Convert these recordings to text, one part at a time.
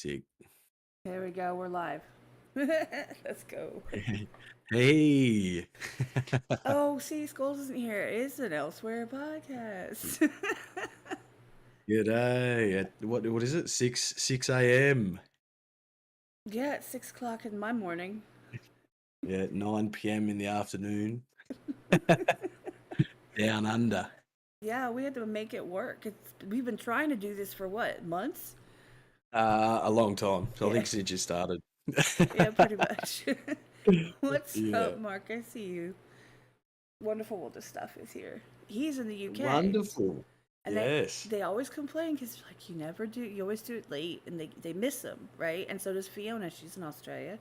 Sick. There we go. We're live. Let's go. Hey. Oh, see, Skullz isn't here. It's an Elsewhere podcast. Good day. What is it? 6 a.m. Yeah, it's 6 o'clock in my morning. Yeah, 9 p.m. in the afternoon. Down under. Yeah, we had to make it work. We've been trying to do this for what, months? A long time. So I Yeah, think since you started. yeah, pretty much. What's Yeah. up, Mark? I see you. Wonderful World of Stuff is here. He's in the UK, Wonderful. and they Yes. they always complain because like you never do. You always do it late, and they miss him, right? And so does Fiona. She's in Australia.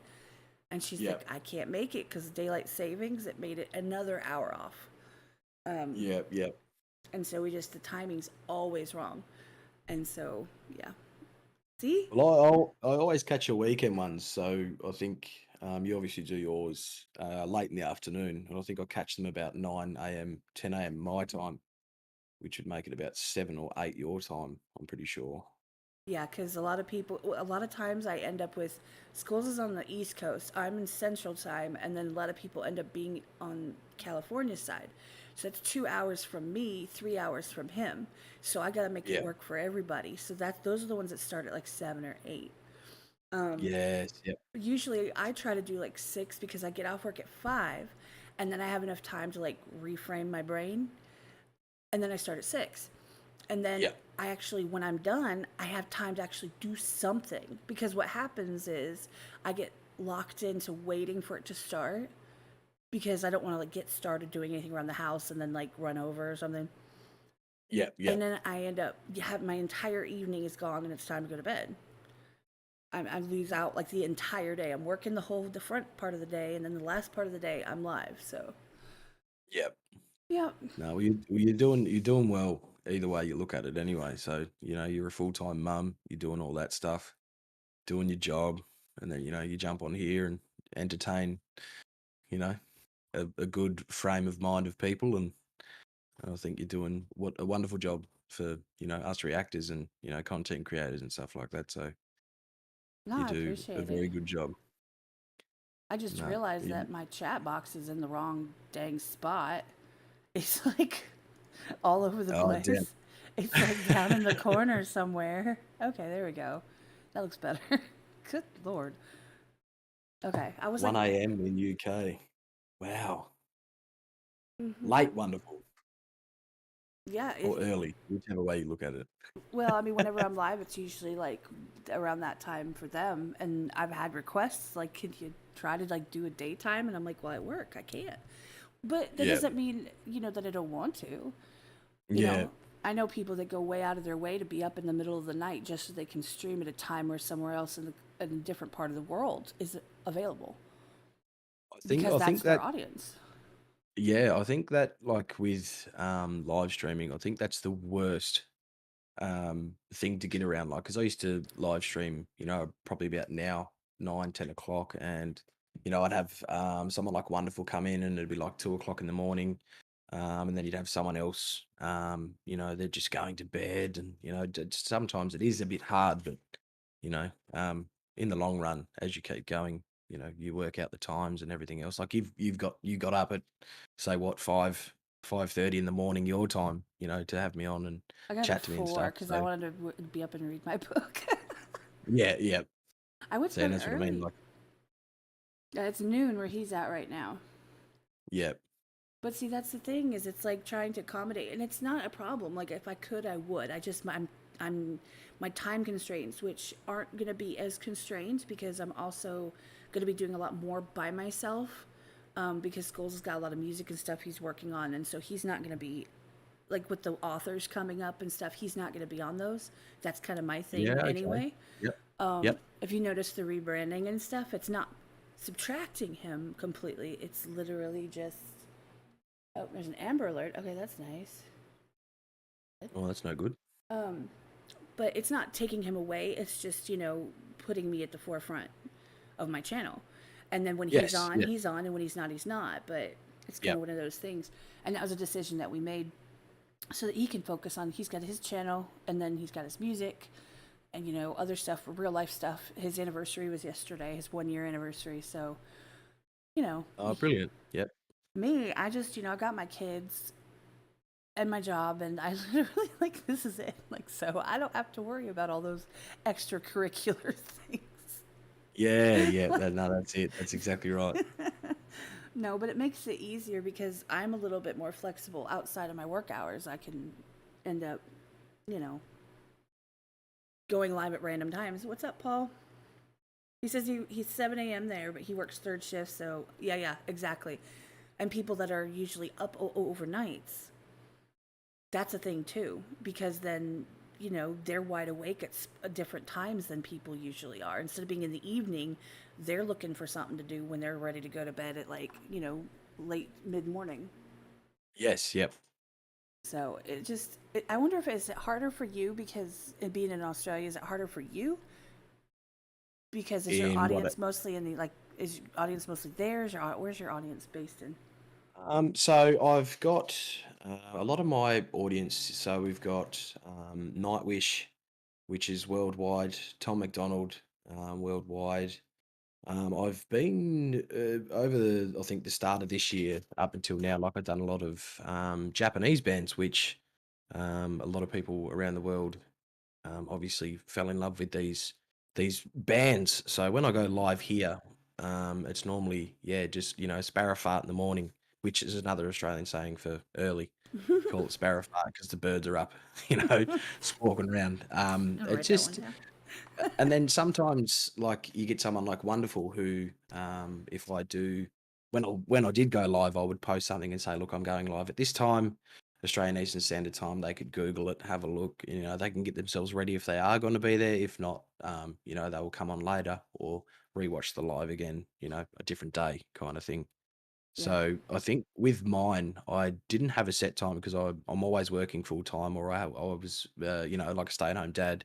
And she's like, Yep. I can't make it because daylight savings, it made it another hour off. Yep. Yep. And so the timing's always wrong. And so, yeah. See? Well, I always catch your weekend ones, so I think you obviously do yours late in the afternoon, and I think I catch them about 9 a.m., 10 a.m. my time, which would make it about 7 or 8 your time. I'm pretty sure. Yeah, because a lot of times I end up with schools is on the East Coast. I'm in Central Time, and then a lot of people end up being on California side. So it's 2 hours from me, 3 hours from him. So I got to make it Yeah. work for everybody. So those are the ones that start at like 7 or 8. Yes. Yep. Usually I try to do like 6 because I get off work at 5, and then I have enough time to like reframe my brain, and then I start at 6. And then Yep. I actually, when I'm done, I have time to actually do something, because what happens is I get locked into waiting for it to start because I don't want to like get started doing anything around the house and then like run over or something. Yep. And Yep. then I end up have my entire evening is gone and it's time to go to bed. I lose out like the entire day. I'm working the front part of the day, and then the last part of the day I'm live. So Yep. yeah, No, you're doing well either way you look at it anyway. So you're a full-time mum. You're doing all that stuff, doing your job, and then you jump on here and entertain. You know, a good frame of mind of people, and I think you're doing what a wonderful job for us reactors and content creators and stuff like that. So no, you I do a appreciate it. very good job. I just No, realized that my chat box is in the wrong dang spot. It's like all over the oh damn. place. It's like down in the corner somewhere. Okay, there we go. That looks better. Good lord. Okay, I was like, 1 a.m. in UK. Wow, mhm. late wonderful Yeah. or early, whichever way you look at it. Well, I mean, whenever I'm live, it's usually like around that time for them, and I've had requests like, "Could you try to like do a daytime?" And I'm like, "Well, at work, I can't." But that Yeah, doesn't mean that I don't want to. You yeah. know, I know people that go way out of their way to be up in the middle of the night just so they can stream at a time where somewhere else in a different part of the world is available, I think because I that's think their that audience. yeah, I think that like with live streaming, I think that's the worst thing to get around. Like, because I used to live stream, probably about now 9, 10 o'clock, and I'd have someone like Wonderful come in, and it'd be like 2 o'clock in the morning, and then you'd have someone else, they're just going to bed, and sometimes it is a bit hard, but you know, um, in the long run, as you keep going, you work out the times and everything else. Like you got up at say what 5:30 in the morning your time, to have me on and I got up at chat to me and 4 stuff. because I So wanted to be up and read my book. yeah, yeah. I went to So and bed that's what I mean. early. Like It's noon where he's at right now. yeah, But see, that's the thing, is it's like trying to accommodate, and it's not a problem. Like if I could, I would. I'm my time constraints, which aren't going to be as constrained because I'm also going to be doing a lot more by myself. Because Scholes has got a lot of music and stuff he's working on, and so he's not going to be like with the authors coming up and stuff. He's not going to be on those. That's kind of my yeah. thing Okay. anyway. Yep. Yep. If you notice the rebranding and stuff, it's not subtracting him completely. It's literally just, oh, there's an Amber Alert. Okay, that's nice. Oh, that's no good. Um, but it's not taking him away. It's just, putting me at the forefront of my channel. And then when Yes. Yeah. he's on, and when he's not, he's not. But it's kind of Yep. one of those things. And that was a decision that we made so that he can focus on, he's got his channel, and then he's got his music. and other stuff, real life stuff. His anniversary was yesterday, his 1 year anniversary. So you know, Oh, brilliant. Yep. me, I just I got my kids and my job, and I literally like this is it. Like so, I don't have to worry about all those extracurricular things. Yeah, yeah. No, that's it. That's exactly right. No, but it makes it easier because I'm a little bit more flexible outside of my work hours. I can end up, you know, going live at random times. What's up, Paul? He says he's 7 a.m. there, but he works third shift. So yeah, yeah, exactly. And people that are usually up overnights, that's a thing too, because then they're wide awake at different times than people usually are. Instead of being in the evening, they're looking for something to do when they're ready to go to bed at like late mid morning. Yes, yep. So I wonder if is it harder for you because being in Australia, is it harder for you because is your In what? audience mostly in the like is your audience mostly theirs or where's your audience based in? So I've got a lot of my audience. So we've got Nightwish, which is worldwide. Tom McDonald, worldwide. I've been over I think the start of this year up until now. Like I've done a lot of Japanese bands, which a lot of people around the world obviously fell in love with these bands. So when I go live here, it's normally just sparrow fart in the morning, which is another Australian saying for early. Call it sparrow fart because the birds are up, squawking around. I'll It write that one just down. and then sometimes like you get someone like Wonderful who, if I do when I did go live, I would post something and say, "Look, I'm going live at this time, Australian Eastern Standard Time." They could Google it, have a look. They can get themselves ready if they are going to be there. If not, they will come on later or rewatch the live again. A different day kind of thing. Yeah. So I think with mine, I didn't have a set time because I'm always working full time, or I was, like a stay at home dad.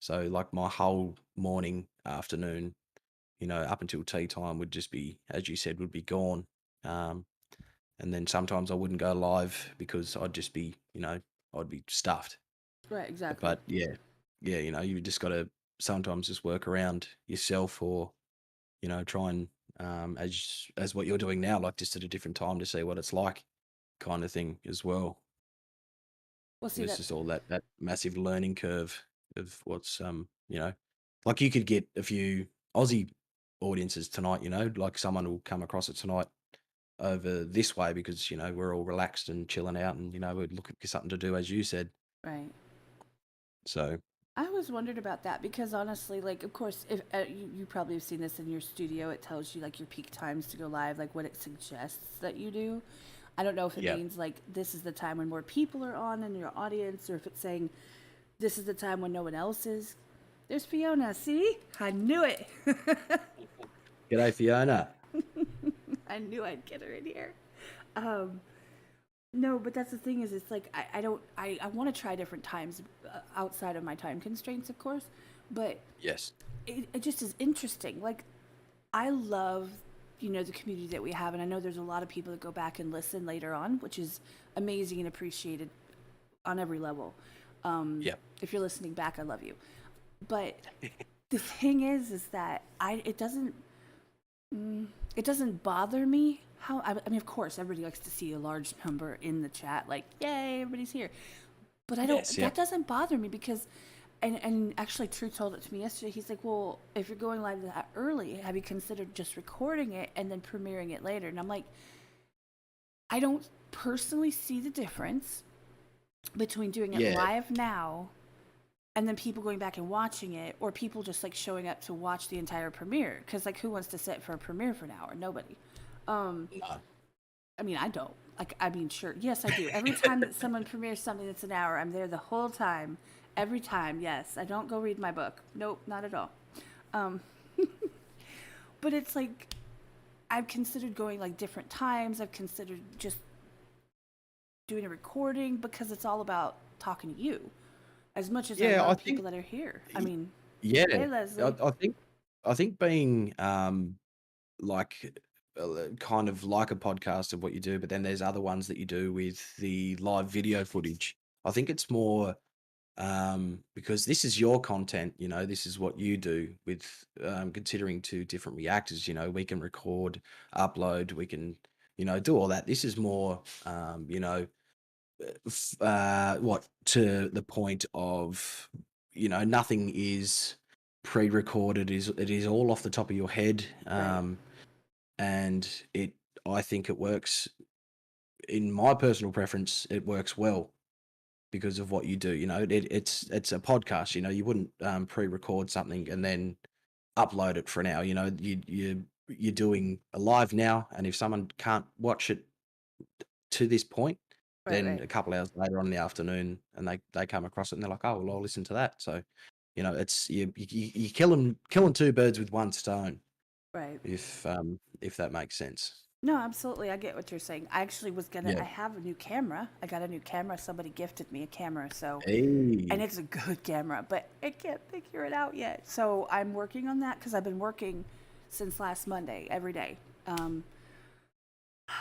So like my whole morning, afternoon, up until tea time would just be, as you said, would be gone. Um, and then sometimes I wouldn't go live because I'd just be, I'd be stuffed. Right, exactly. But yeah, yeah, you just got to sometimes just work around yourself or try and as what you're doing now, like just at a different time to see what it's like, kind of thing as well. We'll And see it's that. just all that massive learning curve of what's like you could get a few Aussie audiences tonight, like someone will come across it tonight over this way because we're all relaxed and chilling out and we're looking for something to do as you said. Right. So I always wondered about that because honestly, like, of course, if you probably have seen this in your studio, it tells you like your peak times to go live, like what it suggests that you do. I don't know if it yeah, means like this is the time when more people are on in your audience, or if it's saying this is the time when no one else is. There's Fiona. See, I knew it. g'day Fiona. I knew I'd get her in here. Um, no, but that's the thing is, it's like I don't I want to try different times outside of my time constraints, of course, but Yes, it just is interesting. Like I love, the community that we have, and I know there's a lot of people that go back and listen later on, which is amazing and appreciated on every level. yeah, If you're listening back, I love you. But the thing is that it doesn't bother me how I mean, of course, everybody likes to see a large number in the chat, like yay, everybody's here. But I don't. yes, yeah, That doesn't bother me because and actually, True told it to me yesterday. He's like, "Well, if you're going live that early, have you considered just recording it and then premiering it later?" And I'm like, I don't personally see the difference between doing it yeah, live now and then people going back and watching it, or people just like showing up to watch the entire premiere. Because like, who wants to sit for a premiere for an hour? Nobody. Um, no. I mean, I don't. Like, I mean, sure, yes, I do. Every time that someone premieres something that's an hour, I'm there the whole time. Every time, yes. I don't go read my book. Nope, not at all. Um, but it's like I've considered going like different times. I've considered just doing a recording because it's all about talking to you as much as I Yeah, I love think people that are here. I mean, yeah, hey, I, Leslie. I think I think being like kind of like a podcast of what you do, but then there's other ones that you do with the live video footage. I think it's more. because this is your content, this is what you do with considering two different reactors. We can record, upload, we can, do all that. This is more, what to the point of, nothing is pre-recorded, it is all off the top of your head. Right. And I think it works. In my personal preference, it works well because of what you do. It's a podcast. You wouldn't pre-record something and then upload it for an hour. You're doing a live now, and if someone can't watch it to this point, Right. then Right. a couple hours later on in the afternoon, and they come across it and they're like, oh well, I'll listen to that. So it's you killing two birds with one stone, Right. if that makes sense. No, absolutely. I get what you're saying. I actually was gonna. Yeah. I have a new camera. I got a new camera. Somebody gifted me a camera, so and Hey. it's a good camera, but I can't figure it out yet. So I'm working on that because I've been working since last Monday every day. Um,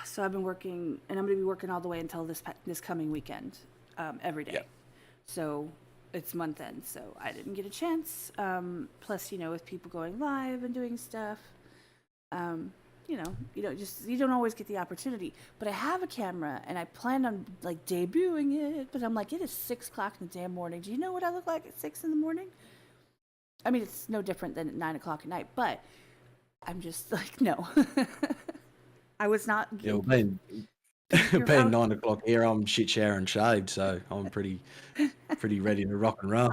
so I've been working, and I'm going to be working all the way until this coming weekend, every Yeah. day. So it's month end, so I didn't get a chance. Plus, with people going live and doing stuff, um, you don't always get the opportunity. But I have a camera, and I plan on like debuting it. But I'm like, it is 6 o'clock in the damn morning. Do you know what I look like at 6 in the morning? I mean, it's no different than at 9 o'clock at night. But I'm just like, no. I was not. Yeah, well, being You're being out. 9 o'clock here, I'm shit shower and shaved, so I'm pretty ready to rock and roll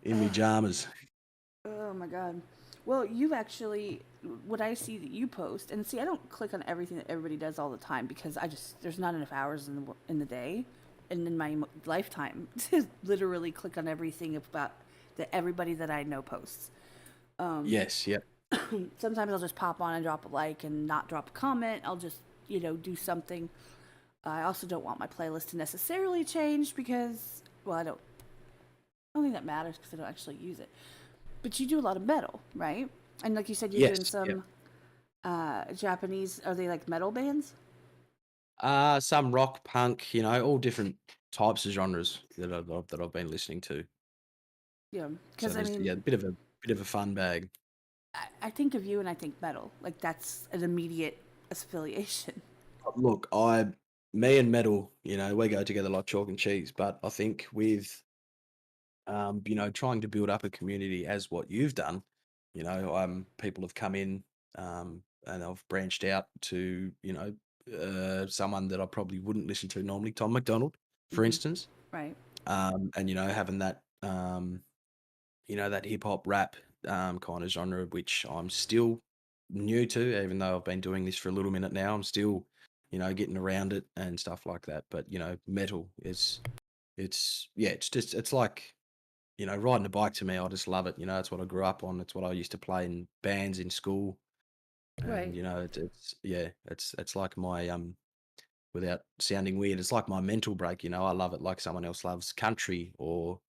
in my pajamas. Oh my god. Well, you've actually what I see that you post, and see, I don't click on everything that everybody does all the time because there's not enough hours in the day, and in my lifetime to literally click on everything about that everybody that I know posts. Yes, yep. Sometimes I'll just pop on and drop a like and not drop a comment. I'll just do something. I also don't want my playlist to necessarily change because, well, I don't think that matters because I don't actually use it. But you do a lot of metal, right? And like you said, you're doing Yes, yep. some Japanese. Are they like metal bands? Some rock, punk, all different types of genres that I've been listening to. Yeah, So because I there's, mean, yeah, a bit of a fun bag. I think of you and I think metal. Like that's an immediate affiliation. Look, me and metal, we go together like chalk and cheese. But I think with trying to build up a community as what you've done, people have come in, and I've branched out to, someone that I probably wouldn't listen to normally, Tom McDonald, for Hmm. instance. Right. And, having that, that hip hop rap kind of genre, which I'm still new to, even though I've been doing this for a little minute now. I'm still, getting around it and stuff like that. But, metal it's like, riding a bike to me, I just love it. It's what I grew up on. It's what I used to play in bands in school. And, Right. it's like my, without sounding weird, it's like my mental break. I love it like someone else loves country or,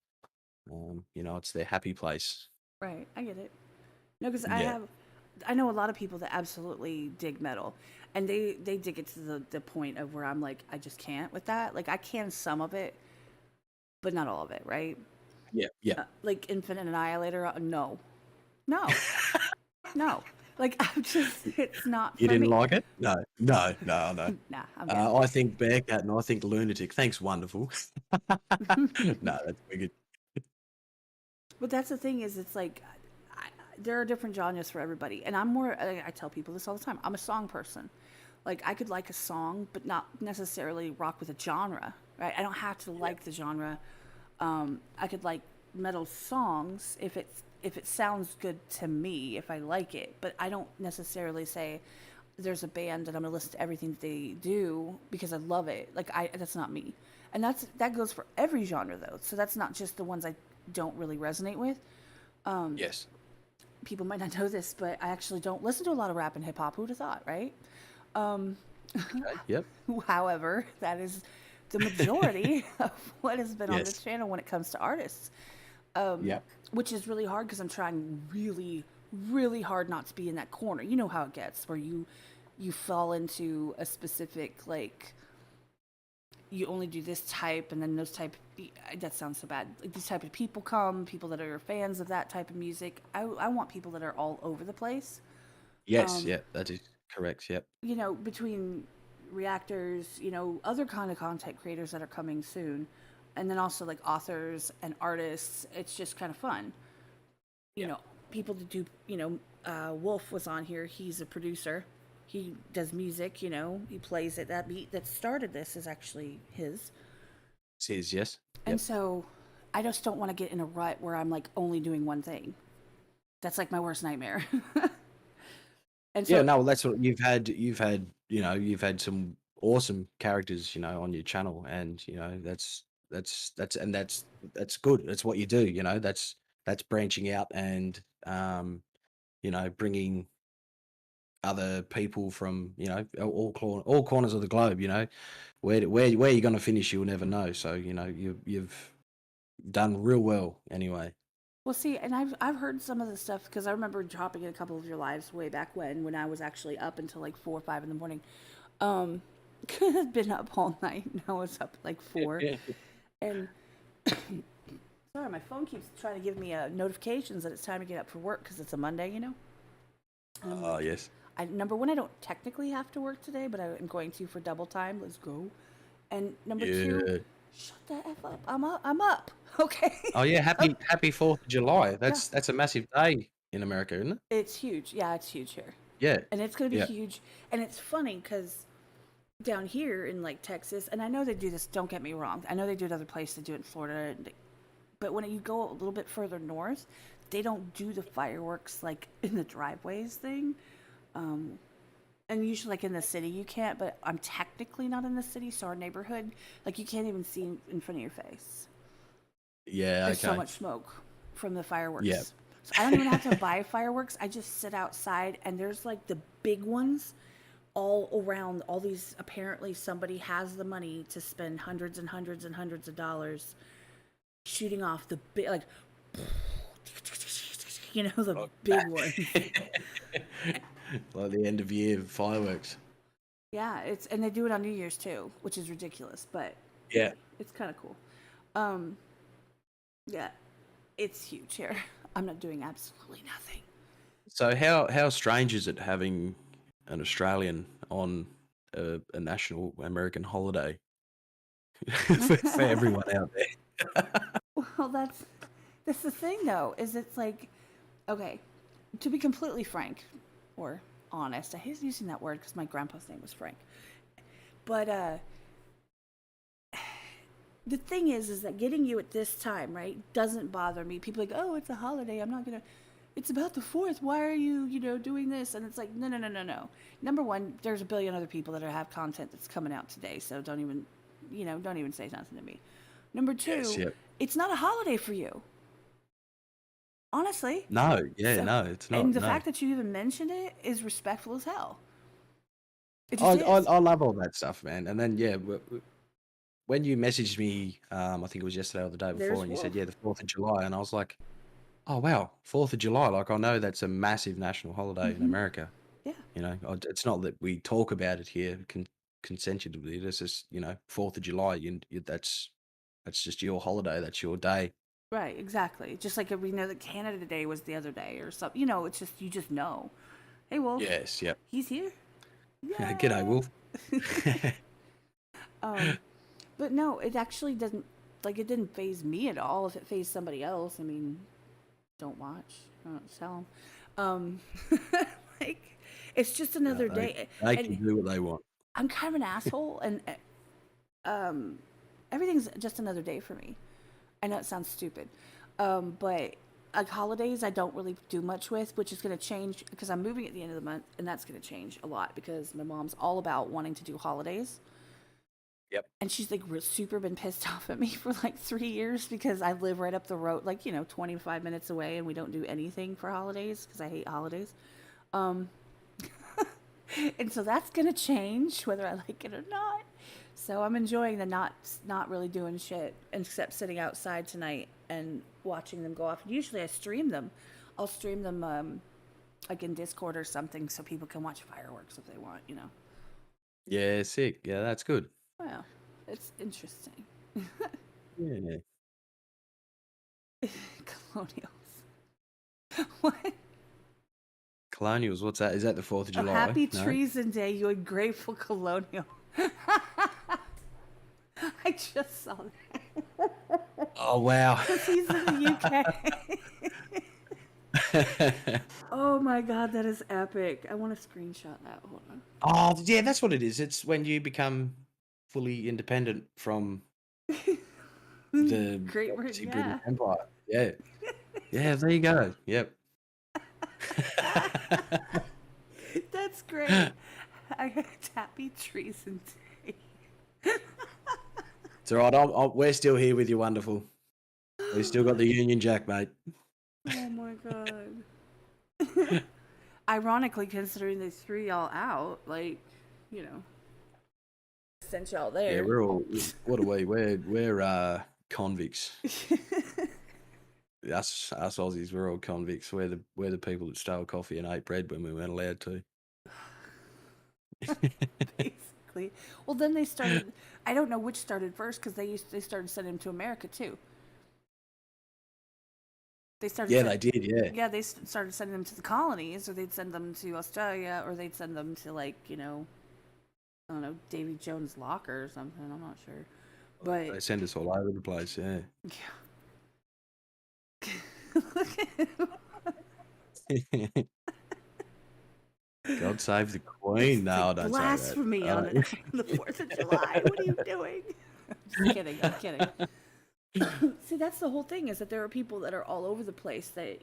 it's their happy place. Right. I get it. No, because Yeah. I know a lot of people that absolutely dig metal, and they dig it to the point of where I'm like, I just can't with that. Like I can some of it, but not all of it. Right. Yeah. Yeah. Like Infinite Annihilator. No, no, no. Like I'm just, it's not You for didn't me. like it? No. No, no, no. Nah, I'm good. I think Bearcat and I think Lunatic. Thanks, wonderful. No, that's wicked. But that's the thing is, it's like there are different genres for everybody, and I'm more. I tell people this all the time. I'm a song person. Like I could like a song, but not necessarily rock with a genre. Right? I don't have to Yeah. like the genre. I could like metal songs if it sounds good to me, if I like it. But I don't necessarily say there's a band that I'm gonna listen to everything that they do because I love it. Like that's not me, and that goes for every genre though. So that's not just the ones I don't really resonate with. Yes. People might not know this, but I actually don't listen to a lot of rap and hip hop. Who'd have thought, right? Okay. Yep. However, that is the majority of what has been on this Yes. channel when it comes to artists, Yep. which is really hard because I'm trying really, really hard not to be in that corner. You know how it gets where you fall into a specific like you only do this type, and then those type. That sounds so bad. Like these type of people come, people that are fans of that type of music. I want people that are all over the place. Yes, yeah, that is correct. Yep. You know, between reactors, you know, other kind of content creators that are coming soon, and then also like authors and artists. It's just kind of fun. You Yeah. know, people to do. You know, Wolf was on here. He's a producer. He does music. You know, he plays it. That beat that started this is actually his. It is, yes. And Yep. so I just don't want to get in a rut where I'm like only doing one thing. That's like my worst nightmare. And Yeah, so, no, well, that's what you've had, you've had some awesome characters, on your channel, and that's good. That's what you do, that's branching out and bringing other people from, all corners of the globe, where you're gonna finish, you'll never know. So, you've done real well anyway. well, see, and I've heard some of the stuff because I remember dropping in a couple of your lives way back when I was actually up until like 4 or 5 in the morning. Um, I've been up all night. Now it's up like 4, and sorry, my phone keeps trying to give me notifications that it's time to get up for work because it's a Monday, you know. And I'm Oh, like, yes. number one, I don't technically have to work today, but I'm going to for double time. Let's go. And number two, Yeah. shut the f up. I'm up. I'm up. Okay. Oh, yeah, happy 4th of July. Yeah, That's a massive day in America, isn't it? it's huge. Yeah, it's huge here, Yeah. and it's going to be Yeah. huge. And it's funny because down here in like Texas, and I know they do this. Don't get me wrong. I know they do it other places. They do it in Florida, but when you go a little bit further north, they don't do the fireworks like in the driveways thing. Um, and usually, like in the city, you can't. But I'm technically not in the city, so our neighborhood, like you can't even see in front of your face. Yeah, There's so okay. much smoke from the Yeah. fireworks. So I don't even have to buy fireworks. I just sit outside, and there's like the big ones all around. All these apparently somebody has the money to spend hundreds and hundreds and hundreds of dollars shooting off the big, like, you know, the big ones. Okay. Like the end of year fireworks. Yeah, and they do it on New Year's too, which is ridiculous, but Yeah. hey, it's kind of cool. Um, yeah, it's huge here. I'm not doing absolutely nothing. So how strange is it having an Australian on a national American holiday for everyone out there? Well, that's the thing though, is it's like, okay, to be completely frank or honest, I hate using that word because my grandpa's name was Frank, but the thing is that getting you at this time, right, doesn't bother me. People are like, oh, it's a holiday. I'm not gonna. It's about the fourth. Why are you, doing this? And it's like, no, no, no, no, no. Number one, there's a billion other people that have content that's coming out today, so don't even say nothing to me. Number Yes, two, yep. it's not a holiday for you, honestly. No, yeah, So, no, it's and not. the No. fact that you even mentioned it is respectful as hell. It I just I is. I love all that stuff, man. And then yeah, when you messaged me, I think it was yesterday or the day before, There's and you said, Wolf. yeah, the 4th of July, and I was like, oh wow, 4th of July. Like I know that's a massive national holiday in Mm-hmm. America. Yeah. It's not that we talk about it here consensually. It's just 4th of July. That's just your holiday. That's your day. Right, exactly. Just like we know that Canada Day was the other day or something. It's just you just know. Hey Wolf, Yes. Yep. he's here. G'day, Yay! Wolf. Um, but no, it actually doesn't it didn't phase me at all. If it phased somebody else, I mean, don't watch, don't tell them. Like it's just No, another they day, they can and do what they want. I'm kind of an asshole, and um, everything's just another day for me. I know it sounds stupid, but like holidays, I don't really do much with, which is going to change because I'm moving at the end of the month, and that's going to change a lot because my mom's all about wanting to do holidays, Yep. and she's like super been pissed off at me for like 3 years because I live right up the road, like 25 minutes away, and we don't do anything for holidays because I hate holidays. Um, and so that's going to change whether I like it or not. So I'm enjoying the not really doing shit except sitting outside tonight and watching them go off. Usually I stream them. I'll stream them like in Discord or something so people can watch fireworks if they want. Yeah, sick. Yeah, that's good. Well, It's interesting. Yeah. Colonials. What? Colonials, what's that? Is that the 4th of Oh, July? happy No? Treason Day, you ungrateful colonial. I just saw that. Oh, wow. Because he's in the UK. Oh my god, that is epic. I want to screenshot that. Hold on. Oh, yeah, that's what it is. It's when you become fully independent from the Great word, obviously British yeah. Empire. Yeah. Yeah, there you go. Yep. That's great. Happy Treason Day. It's all right. We're still here with you, wonderful. We've still got the Union Jack, mate. Oh my god. Ironically, considering they threw y'all out, like, you know, sent y'all Yeah, there. we're all. What are we? We're convicts. Us Aussies, we're all convicts. We're the people that stole coffee and ate bread when we weren't allowed to. Basically. Well, then they started. I don't know which started first because they started sending them to America too. They started. Yeah, they did. Yeah. Yeah, they started sending them to the colonies, or they'd send them to Australia, or they'd send them to like I don't know, Davy Jones' locker or something. I'm not sure, but They send us all over the place. Yeah. yeah. Look at him. God save the It's Queen. No, like don't say that. blasphemy on the 4th of July. What are you doing? Just kidding. I'm kidding. See, that's the whole thing, is that there are people that are all over the place, that,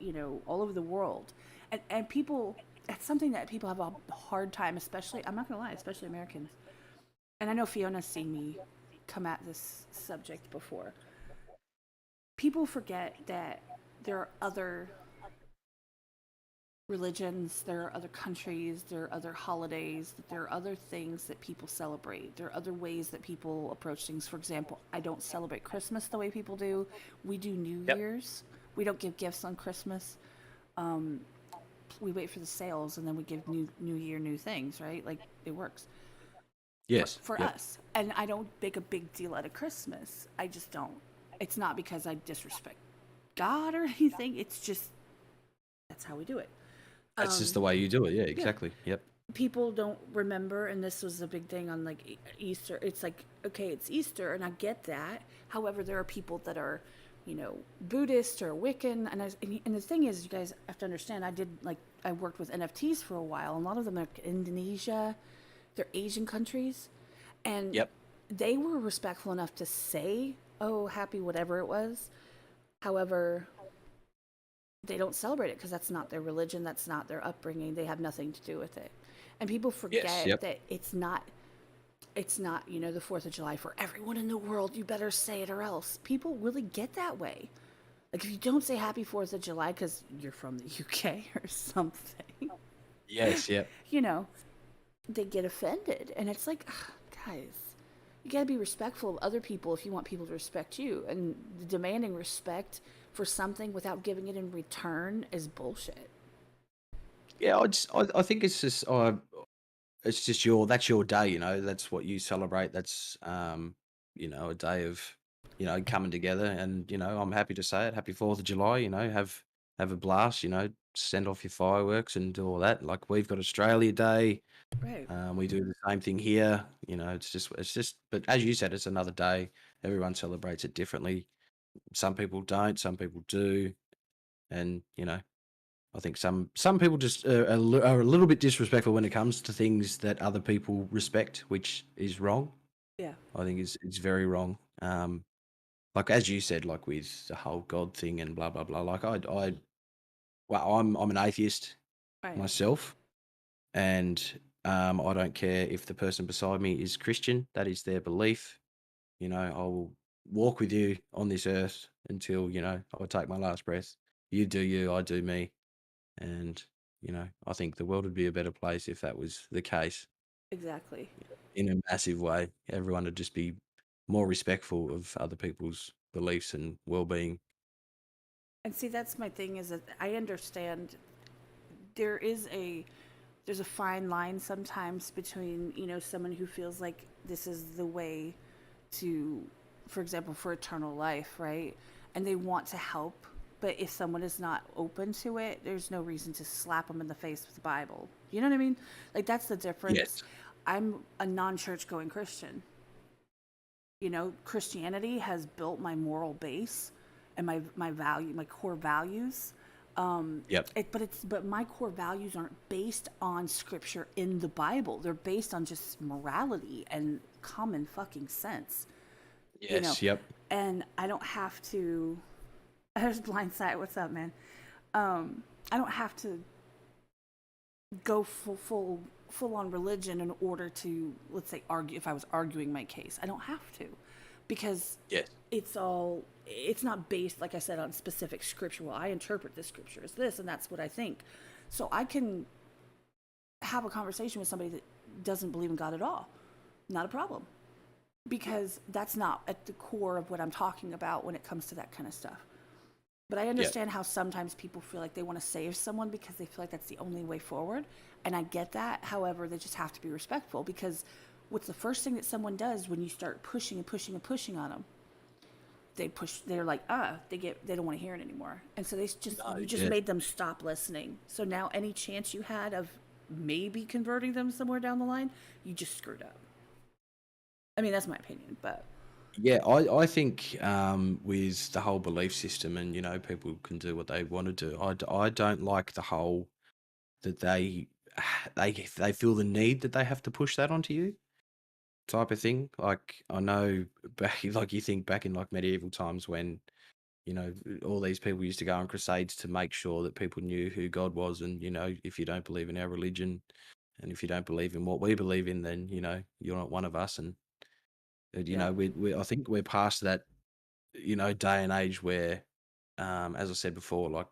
all over the world. And people, it's something that people have a hard time, especially, I'm not going to lie, especially Americans. And I know Fiona's seen me come at this subject before. People forget that there are other religions, there are other countries, there are other holidays, that there are other things that people celebrate. There are other ways that people approach things. For example, I don't celebrate Christmas the way people do. We do New Yep. Year's. We don't give gifts on Christmas. We wait for the sales and then we give new year, new things, right? Like, it works Yes. for Yep. us. And I don't make a big deal out of Christmas. I just don't. It's not because I disrespect God or anything. It's just, that's how we do it. That's just the way you do it. Yeah. Exactly. Yep. People don't remember, and this was a big thing on like Easter. It's like, okay, it's Easter, and I get that. However, there are people that are, Buddhist or Wiccan, and the thing is, you guys have to understand. I worked with NFTs for a while, and a lot of them are Indonesia, they're Asian countries, and Yep. they were respectful enough to say, "Oh, happy whatever it was." However, they don't celebrate it because that's not their religion, that's not their upbringing, they have nothing to do with it. And people Yes. forget Yep. that it's not the 4th of July for everyone in the world, you better say it or else. People really get that way. Like, if you don't say happy 4th of July because you're from the UK or something, Yes. Yep. they get offended. And it's like, guys, you got to be respectful of other people if you want people to respect you. And demanding respect for something without giving it in return is bullshit. Yeah. I think it's just. It's just that's your day. That's what you celebrate. That's a day of coming together. And I'm happy to say it. Happy 4th of July. Have a blast. Send off your fireworks and do all that. Like, we've got Australia Day. Right. We do the same thing here. It's just. But as you said, it's another day. Everyone celebrates it differently. Some people don't. Some people do. And I think some people just are a little bit disrespectful when it comes to things that other people respect, which is wrong. Yeah. I think it's very wrong. Like, as you said, like with the whole God thing and blah blah blah. Like, well, I'm an atheist Right. myself, and I don't care if the person beside me is Christian. That is their belief. I will walk with you on this earth until I take my last breath. You do you, I do me. And, I think the world would be a better place if that was the case Exactly. in a massive way. Everyone would just be more respectful of other people's beliefs and well-being. And see, that's my thing, is that I understand there is there's a fine line sometimes between, someone who feels like this is the way to, for example, for eternal life, right? And they want to help, but if someone is not open to it, there's no reason to slap them in the face with the Bible. You know what I mean? Like, that's the difference. Yes. I'm a non-church going Christian. You know, Christianity has built my moral base and my core values. Yep. But my core values aren't based on scripture in the Bible. They're based on just morality and common fucking sense. You know, Yes. Yep. and I don't have to. There's Blindside. What's up, man? I don't have to go full on religion in order to, let's say, argue. If I was arguing my case, I don't have to, because Yes. it's not based, like I said, on specific scripture. Well, I interpret this scripture as this, and that's what I think. So I can have a conversation with somebody that doesn't believe in God at all. Not a problem, because that's not at the core of what I'm talking about when it comes to that kind of stuff. But I Yep. understand how sometimes people feel like they want to save someone because they feel like that's the only way forward. And I get that. However, they just have to be respectful, because what's the first thing that someone does when you start pushing and pushing and pushing on them? They're like, they don't want to hear it anymore. And so No. you just Yeah. made them stop listening. So now any chance you had of maybe converting them somewhere down the line, you just screwed up. I mean, that's my opinion, but Yeah, I think with the whole belief system, and people can do what they want to do. I don't like the whole that they feel the need that they have to push that onto you type of thing. Like, I know back, like, you think back in like medieval times when you know all these people used to go on crusades to make sure that people knew who God was, and if you don't believe in our religion, and if you don't believe in what we believe in, then you're not one of us. And yeah, we I think we're past that day and age where, as I said before, like,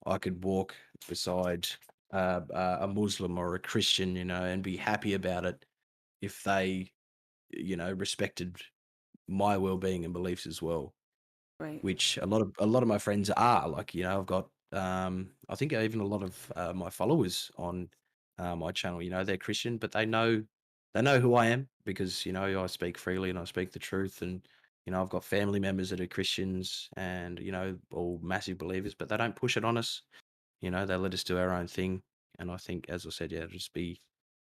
I could walk beside a Muslim or a Christian, and be happy about it if they, respected my well-being and beliefs as well, right. which a lot of my friends are. Like, I've got, I think even a lot of my followers on my channel, they're Christian, but they know who I am, because I speak freely and I speak the truth. And I've got family members that are Christians, and all massive believers, but they don't push it on us. They let us do our own thing. And I think, as I said, yeah, it'd just be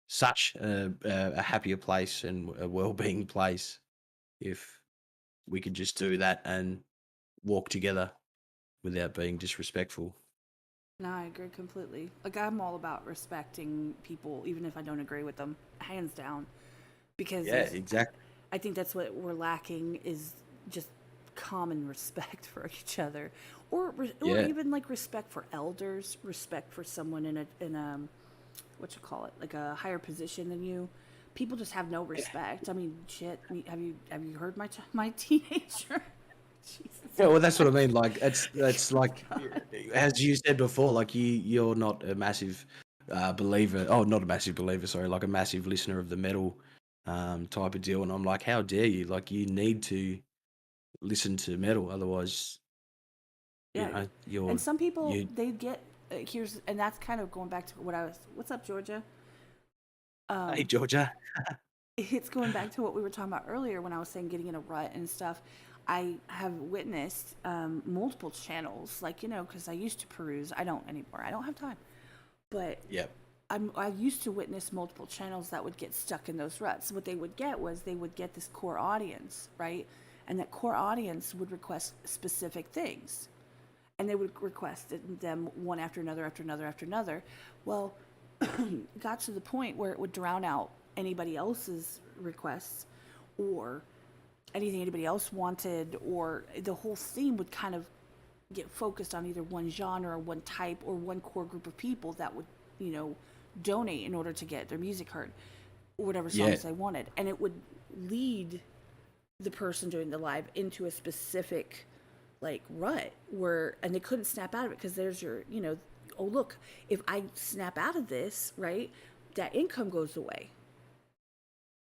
such a happier place and a well-being place if we could just do that and walk together without being disrespectful. No, I agree completely. Like, I'm all about respecting people, even if I don't agree with them, hands down. Because Yeah, exactly. I think that's what we're lacking, is just common respect for each other, or Yeah, even like respect for elders, respect for someone in a what you call it, like a higher position than you. People just have no yeah, respect. I mean, shit. Have you heard my teenager? Jesus. yeah. Well, that's what I mean. Like, it's Oh like, God. as you said before, like, you're not a massive believer. Oh, not a massive believer. Sorry, like a massive listener of the metal type of deal. And I'm like, how dare you? Like, you need to listen to metal, otherwise, Yeah, and you're some people you. they get here's and that's kind of going back to what I was. What's up, Georgia? Hey, Um, Georgia. it's going back to what we were talking about earlier when I was saying getting in a rut and stuff. I have witnessed multiple channels, like, because I used to peruse. I don't anymore. I don't have time. But Yep. I used to witness multiple channels that would get stuck in those ruts. What they would get was they would get this core audience, right? And that core audience would request specific things, and they would request them one after another, after another, after another. Well, it got to the point where it would drown out anybody else's requests, or anything anybody else wanted, or the whole theme would kind of get focused on either one genre or one type or one core group of people that would, you know, donate in order to get their music heard, or whatever Yeah. songs they wanted. And it would lead the person doing the live into a specific like rut where, and they couldn't snap out of it because there's your, oh look, if I snap out of this, right, that income goes away.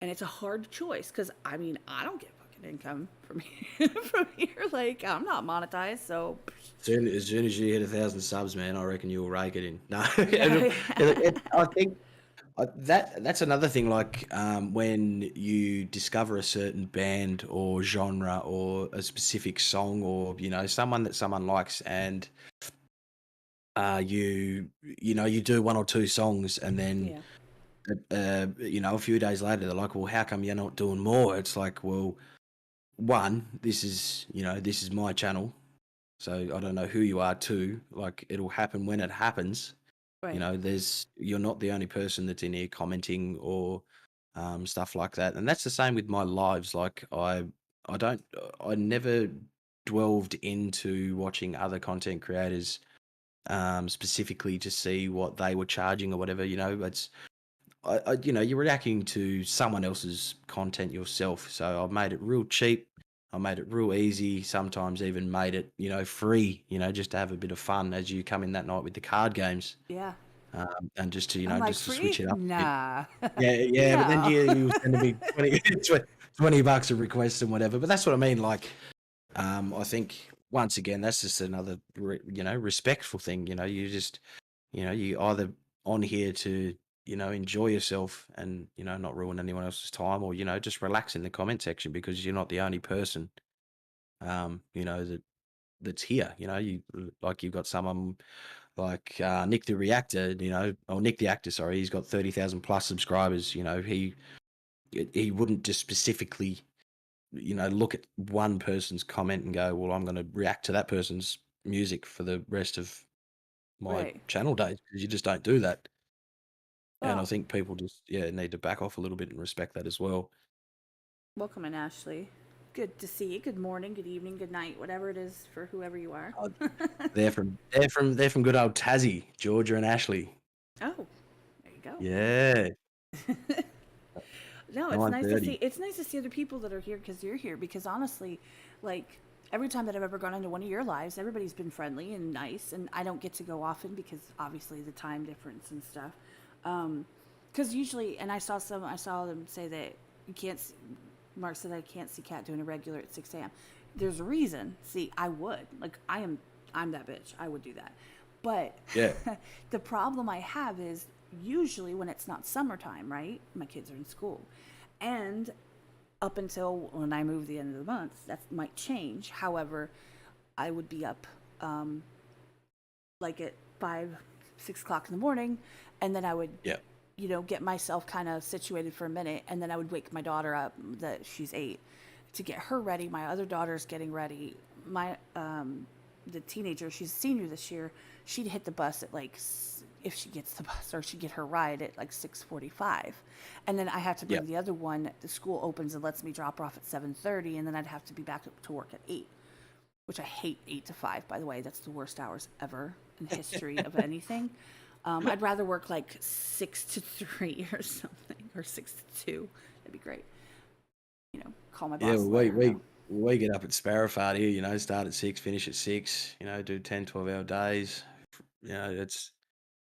And it's a hard choice because I mean, I don't get fucking income from here, from here. Like, I'm not monetized, so As soon as you hit 1,000 subs, man, I reckon you'll rake it in. No, yeah. I think. That's another thing. Like when you discover a certain band or genre or a specific song, or someone that someone likes, and you do one or two songs, and then Yeah. a few days later they're like, well, how come you're not doing more? It's like, well, one, this is my channel, so I don't know who you are. Two, like, it'll happen when it happens. Right. You're not the only person that's in here commenting or stuff like that. And that's the same with my lives. Like I never delved into watching other content creators specifically to see what they were charging or whatever. You're reacting to someone else's content yourself. So I've made it real cheap. I made it real easy. Sometimes even made it, free. Just to have a bit of fun as you come in that night with the card games, Yeah. and just to I'm like, just to switch free? it up a bit. Nah. Yeah, yeah. But then No. you send me 20 bucks a request and whatever. But that's what I mean. Like, I think once again, that's just another, respectful thing. You either on here to, enjoy yourself and, not ruin anyone else's time, or, just relax in the comment section, because you're not the only person, that's here. You've got someone like Nick the Reactor, or Nick the Actor, sorry, he's got 30,000 plus subscribers. He wouldn't just specifically, look at one person's comment and go, well, I'm going to react to that person's music for the rest of my Right. channel days, because you just don't do that. And I Well, think people just, need to back off a little bit and respect that as well. welcome in, Ashley. Good to see you. Good morning, good evening, good night, whatever it is for whoever you are. Uh, they're from good old Tassie, Georgia and Ashley. Oh, there you go. Yeah, No, it's nice to 9:30. see. It's nice to see other people that are here because you're here. Because honestly, like every time that I've ever gone into one of your lives, everybody's been friendly and nice, and I don't get to go often because obviously the time difference and stuff. Because usually, and I saw them say that you can't. Mark said I can't see Cat doing a regular at 6 a.m. There's a reason. See, I would like I'm that bitch. I would do that, but Yeah, the problem I have is usually when it's not summertime, right? My kids are in school. And up until when I move the end of the month, that might change. However, I would be up like at 5, 6 o'clock in the morning, and then I would, yeah, get myself kind of situated for a minute, and then I would wake my daughter up, that she's 8, to get her ready. My other daughter's getting ready. My the teenager, she's a senior this year. She'd hit the bus at like if she gets the bus, or she'd get her ride at like 6:45, and then I have to yeah, bring the other one. The school opens and lets me drop her off at 7:30, and then I'd have to be back to work at 8, which I hate 8 to 5. By the way, that's the worst hours ever in history of anything. I'd rather work like 6 to 3 or something, or 6 to 2. That'd be great. Call my yeah. boss Well, and let we her know. we we get up at Sparrowfart here. Start at 6, finish at 6. Do 10, 12 hour days. It's.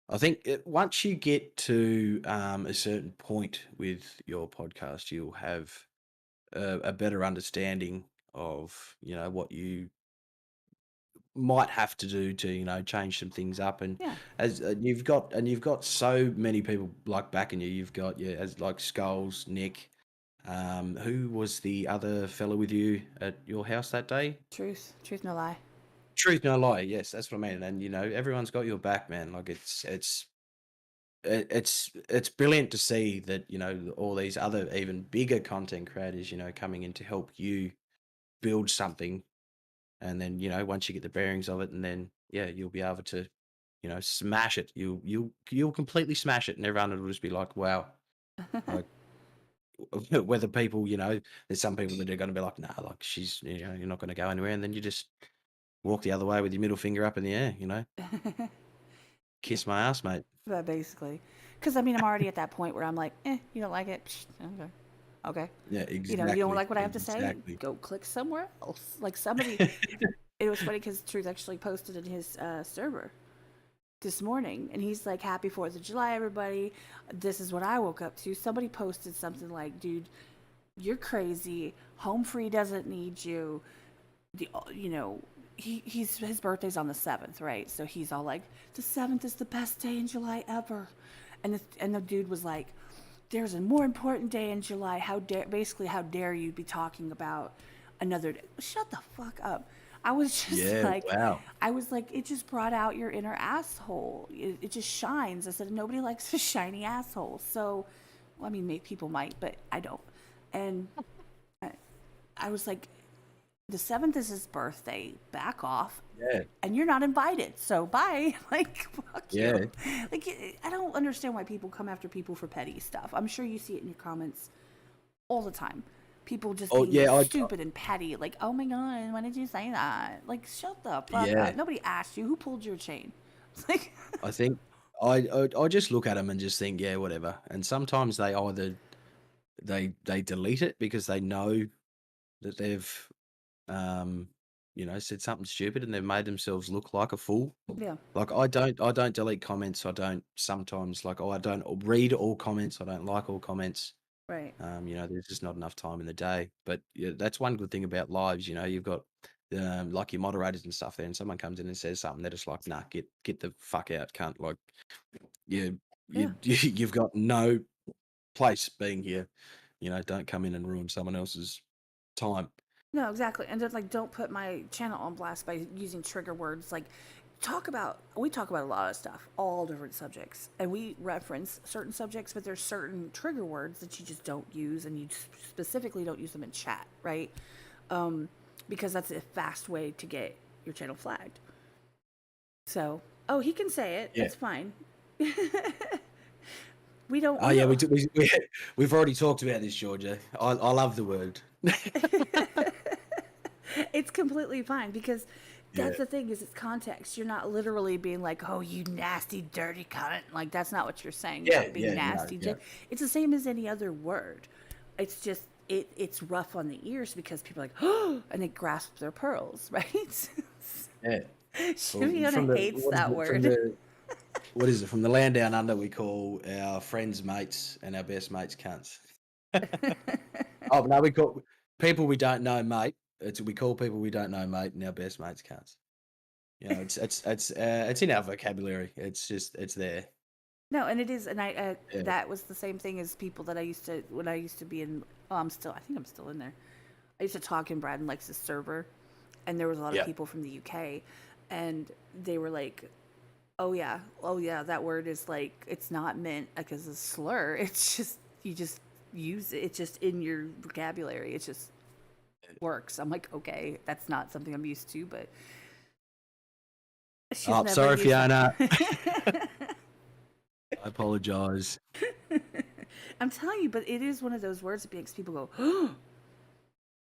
I think once you get to a certain point with your podcast, you'll have a better understanding of what you might have to do to change some things up. And Yeah, as you've got so many people like backing you. You've got, as like Skullz, Nick. Who was the other fella with you at your house that day? truth, no lie. Truth No Lie. Yes, that's what I mean. And everyone's got your back, man. Like it's brilliant to see that all these other even bigger content creators coming in to help you build something. And then once you get the bearings of it, and then you'll be able to smash it. You'll completely smash it, and everyone will just be like, wow. Like, whether people, there's some people that are going to be like, nah, like, she's, you're not going to go anywhere. And then you just walk the other way with your middle finger up in the air, kiss my ass, mate. But basically, because I mean, I'm already at that point where I'm like, you don't like it? Psh, okay. Okay. Yeah, You don't exactly. like what I have to say? Exactly. Go click somewhere else. Like somebody, it was funny because Truth actually posted in his server this morning, and he's like, "Happy 4th of July, everybody. This is what I woke up to." Somebody posted something like, "Dude, you're crazy. Home free doesn't need you. The he's his birthday's on the 7th, right? So he's all like, the 7th is the best day in July ever." And the dude was like, "There's a more important day in July. How dare you be talking about another day?" Shut the fuck up. I was just Yeah, like, wow. it just brought out your inner asshole. It just shines. I said, nobody likes a shiny asshole. So, well, I mean, maybe people might, but I don't. And I, I was like, the 7th is his birthday. Back off. Yeah, And you're not invited. So bye. Like, fuck you. yeah. Like, I don't understand why people come after people for petty stuff. I'm sure you see it in your comments all the time. People just Oh, being yeah, stupid and petty. Like, oh my God, why did you say that? Like, shut the fuck yeah. up. Nobody asked you. Who pulled your chain? It's like, I think I just look at them and just think, yeah, whatever. And sometimes they either they delete it because they know that they've said something stupid and they've made themselves look like a fool. yeah, Like I don't delete comments. I don't sometimes like I don't read all comments. I don't like all comments. right. There's just not enough time in the day. But yeah, that's one good thing about lives. You've got like your moderators and stuff there, and someone comes in and says something, they're just like, nah, get the fuck out, cunt. Like you Yeah. you've got no place being here. Don't come in and ruin someone else's time. No, exactly. And just like, don't put my channel on blast by using trigger words. Like, we talk about a lot of stuff, all different subjects, and we reference certain subjects, but there's certain trigger words that you just don't use, and you specifically don't use them in chat, right? Because that's a fast way to get your channel flagged. So, oh, he can say it. Yeah. It's fine. We don't. Oh yeah, we've already talked about this, Georgia. I love the word. It's completely fine because Yeah, that's the thing is it's context. You're not literally being like, "Oh, you nasty, dirty cunt." Like that's not what you're saying. You're yeah, not being yeah, no, nasty. yeah, It's the same as any other word. It's just it's rough on the ears because people are like, "Oh," and they grasp their pearls, right? yeah. Well, Shimiona from the hates what is that it from word. the what is it from the land down under? We call our friends mates and our best mates cunts. Oh no, we call people we don't know mate. We call people we don't know mate and our best mates cunts. It's in our vocabulary. It's there. No, and it is, and Yeah, that was the same thing as people that I used to when I used to be in. Oh, I think I'm still in there. I used to talk in Brad and Lex's server, and there was a lot of yeah. people from the UK, and they were like, oh yeah, that word is like it's not meant like as a slur. It's just you just use it. It's just in your vocabulary. It just works. I'm like, okay, that's not something I'm used to, but she's Oh, never sorry, used Fiona. it. I apologize. I'm telling you, but it is one of those words that makes people go, oh,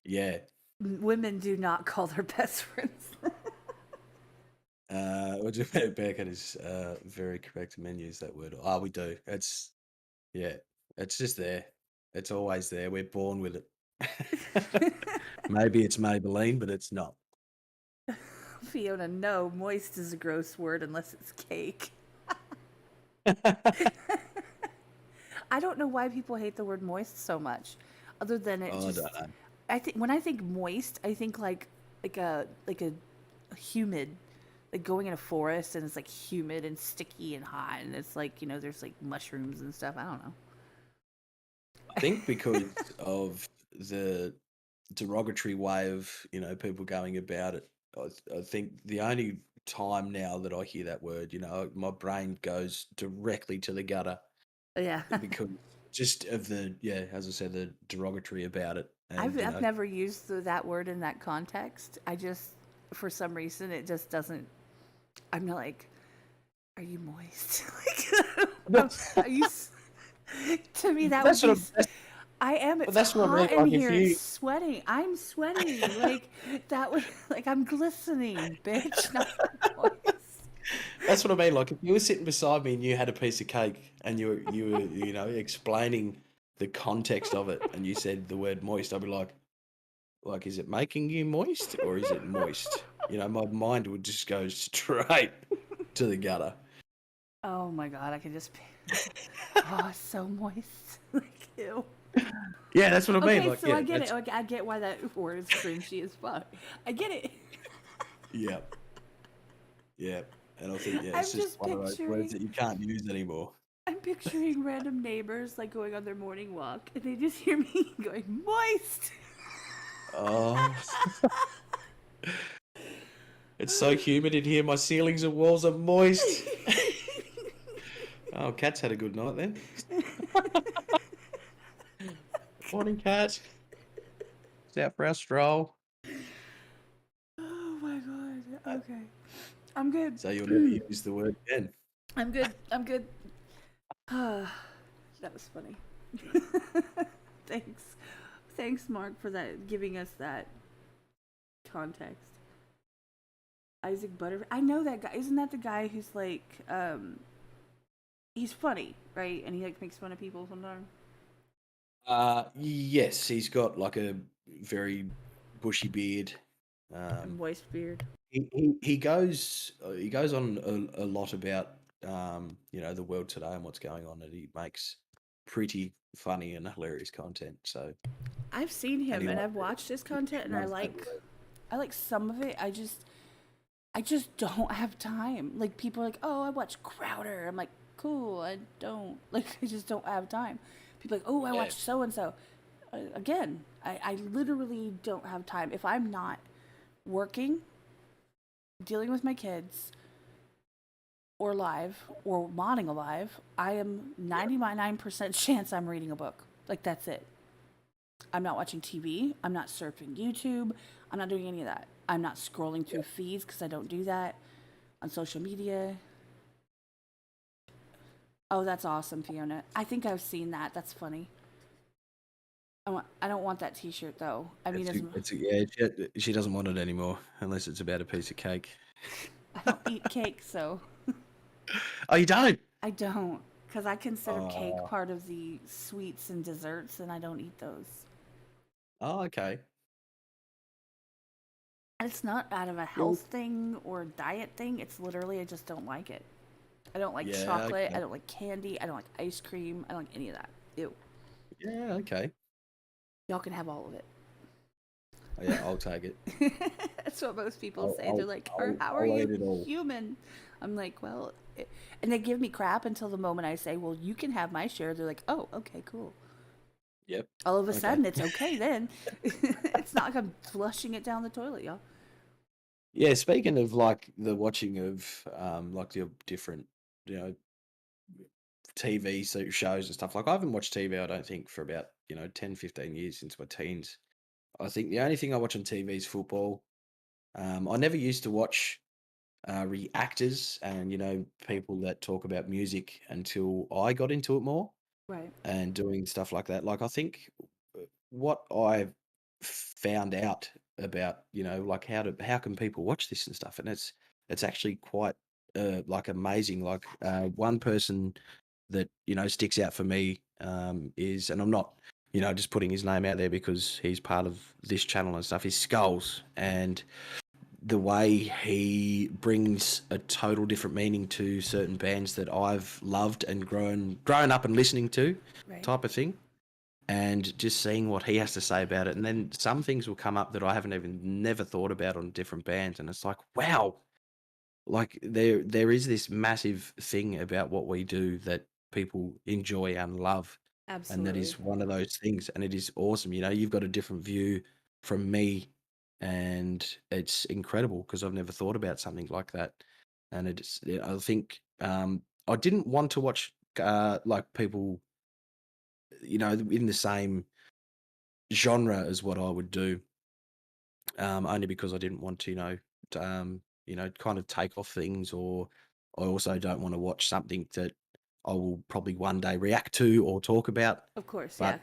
Yeah. women do not call their best friends. What do you Bearcat is very correct to men use that word. Oh, we do. Yeah, it's just there. It's always there. We're born with it. Maybe it's Maybelline, but it's not. Fiona, no, moist is a gross word unless it's cake. I don't know why people hate the word moist so much, other than it Oh, I just. don't know. I think when I think moist, I think like a humid, like going in a forest and it's like humid and sticky and hot, and it's like there's like mushrooms and stuff. I don't know. I think because of the derogatory way of people going about it. I think the only time now that I hear that word, my brain goes directly to the gutter Yeah, because just of as I said, the derogatory about it, and I've never used that word in that context. I just for some reason it just doesn't. I'm not like, are you moist? Like, are you? To me, that would that's be. what I'm, I am. It's that's what I mean. hot in Like if here. It's you sweating. I'm sweating. Like that would. Like I'm glistening, bitch. Not moist. That's what I mean. Like if you were sitting beside me and you had a piece of cake and you were explaining the context of it and you said the word moist, I'd be like, is it making you moist or is it moist? My mind would just go straight to the gutter. Oh my god, I can just. Oh, it's so moist. Like ew. Yeah, that's what I mean. Okay, Like, so yeah, I get it. that's Like, I get why that word is cringy as fuck. I get it. yeah, yeah. And I think I'm it's just just one of those words picturing. that you can't use anymore. I'm picturing random neighbors like going on their morning walk, and they just hear me going moist. Oh, it's so humid in here. My ceilings and walls are moist. Oh, Cat's had a good night then. Morning, Cat. It's out for our stroll. Oh my god. Okay. I'm good. So you'll never use the word again. I'm good. I'm good. That was funny. Thanks. Thanks, Mark, for that, giving us that context. Isaac Butterfield. I know that guy. Isn't that the guy who's like, he's funny, right? And he like makes fun of people sometimes. Yes, he's got like a very bushy beard. A moist beard. He goes on a lot about the world today and what's going on, and he makes pretty funny and hilarious content. So I've seen and him he and like I've watched his content and runs that I like some of it. I just don't have time. Like people are like, "Oh, I watch Crowder." I'm like, "Cool, I don't." Like I just don't have time. People are like, "Oh, I yeah watch so and so." Again, I literally don't have time. If I'm not working, dealing with my kids, or live, or modding alive, I am 99% chance I'm reading a book. Like that's it. I'm not watching TV. I'm not surfing YouTube. I'm not doing any of that. I'm not scrolling through feeds because I don't do that on social media. Oh, that's awesome, Fiona. I think I've seen that. That's funny. I don't want that T-shirt though. I mean, yeah, she doesn't want it anymore unless it's about a piece of cake. I don't eat cake, so Oh, you don't? I don't because I consider cake Oh, part of the sweets and desserts, and I don't eat those. oh, okay. And it's not out of a Well, health thing or diet thing. It's literally I just don't like it. I don't like yeah, chocolate. I okay. don't like candy. I don't like ice cream. I don't like any of that. Ew. Yeah, okay. Y'all can have all of it. Oh, yeah, I'll take it. That's what most people I'll say. They're I'll like, I'll, How are I'll you eat it all. human?" I'm like, "Well," and they give me crap until the moment I say, "Well, you can have my share." They're like, "Oh, okay, cool." Yep. All of a Okay. sudden, it's okay then. It's not like I'm flushing it down the toilet, y'all. Yeah, speaking of like the watching of like the different, you know, TV shows and stuff, like I haven't watched TV, I don't think, for about, 10, 15 years since my teens. I think the only thing I watch on TV is football. I never used to watch reactors and, people that talk about music until I got into it more Right. and doing stuff like that. Like I think what I've found out about, like how can people watch this and stuff, and it's actually quite like amazing. Like one person that sticks out for me is, and I'm not just putting his name out there because he's part of this channel and stuff, is Skullz, and the way he brings a total different meaning to certain bands that I've loved and grown up and listening to, Right. type of thing, and just seeing what he has to say about it. And then some things will come up that I haven't even never thought about on different bands, and it's like, wow, like there is this massive thing about what we do that people enjoy and love, and that Absolutely. is one of those things, and it is awesome. You've got a different view from me, and it's incredible because I've never thought about something like that. And I think I didn't want to watch like people in the same genre as what I would do, only because I didn't want to, kind of take off things, or I also don't want to watch something that I will probably one day react to or talk about. Of course, yeah. But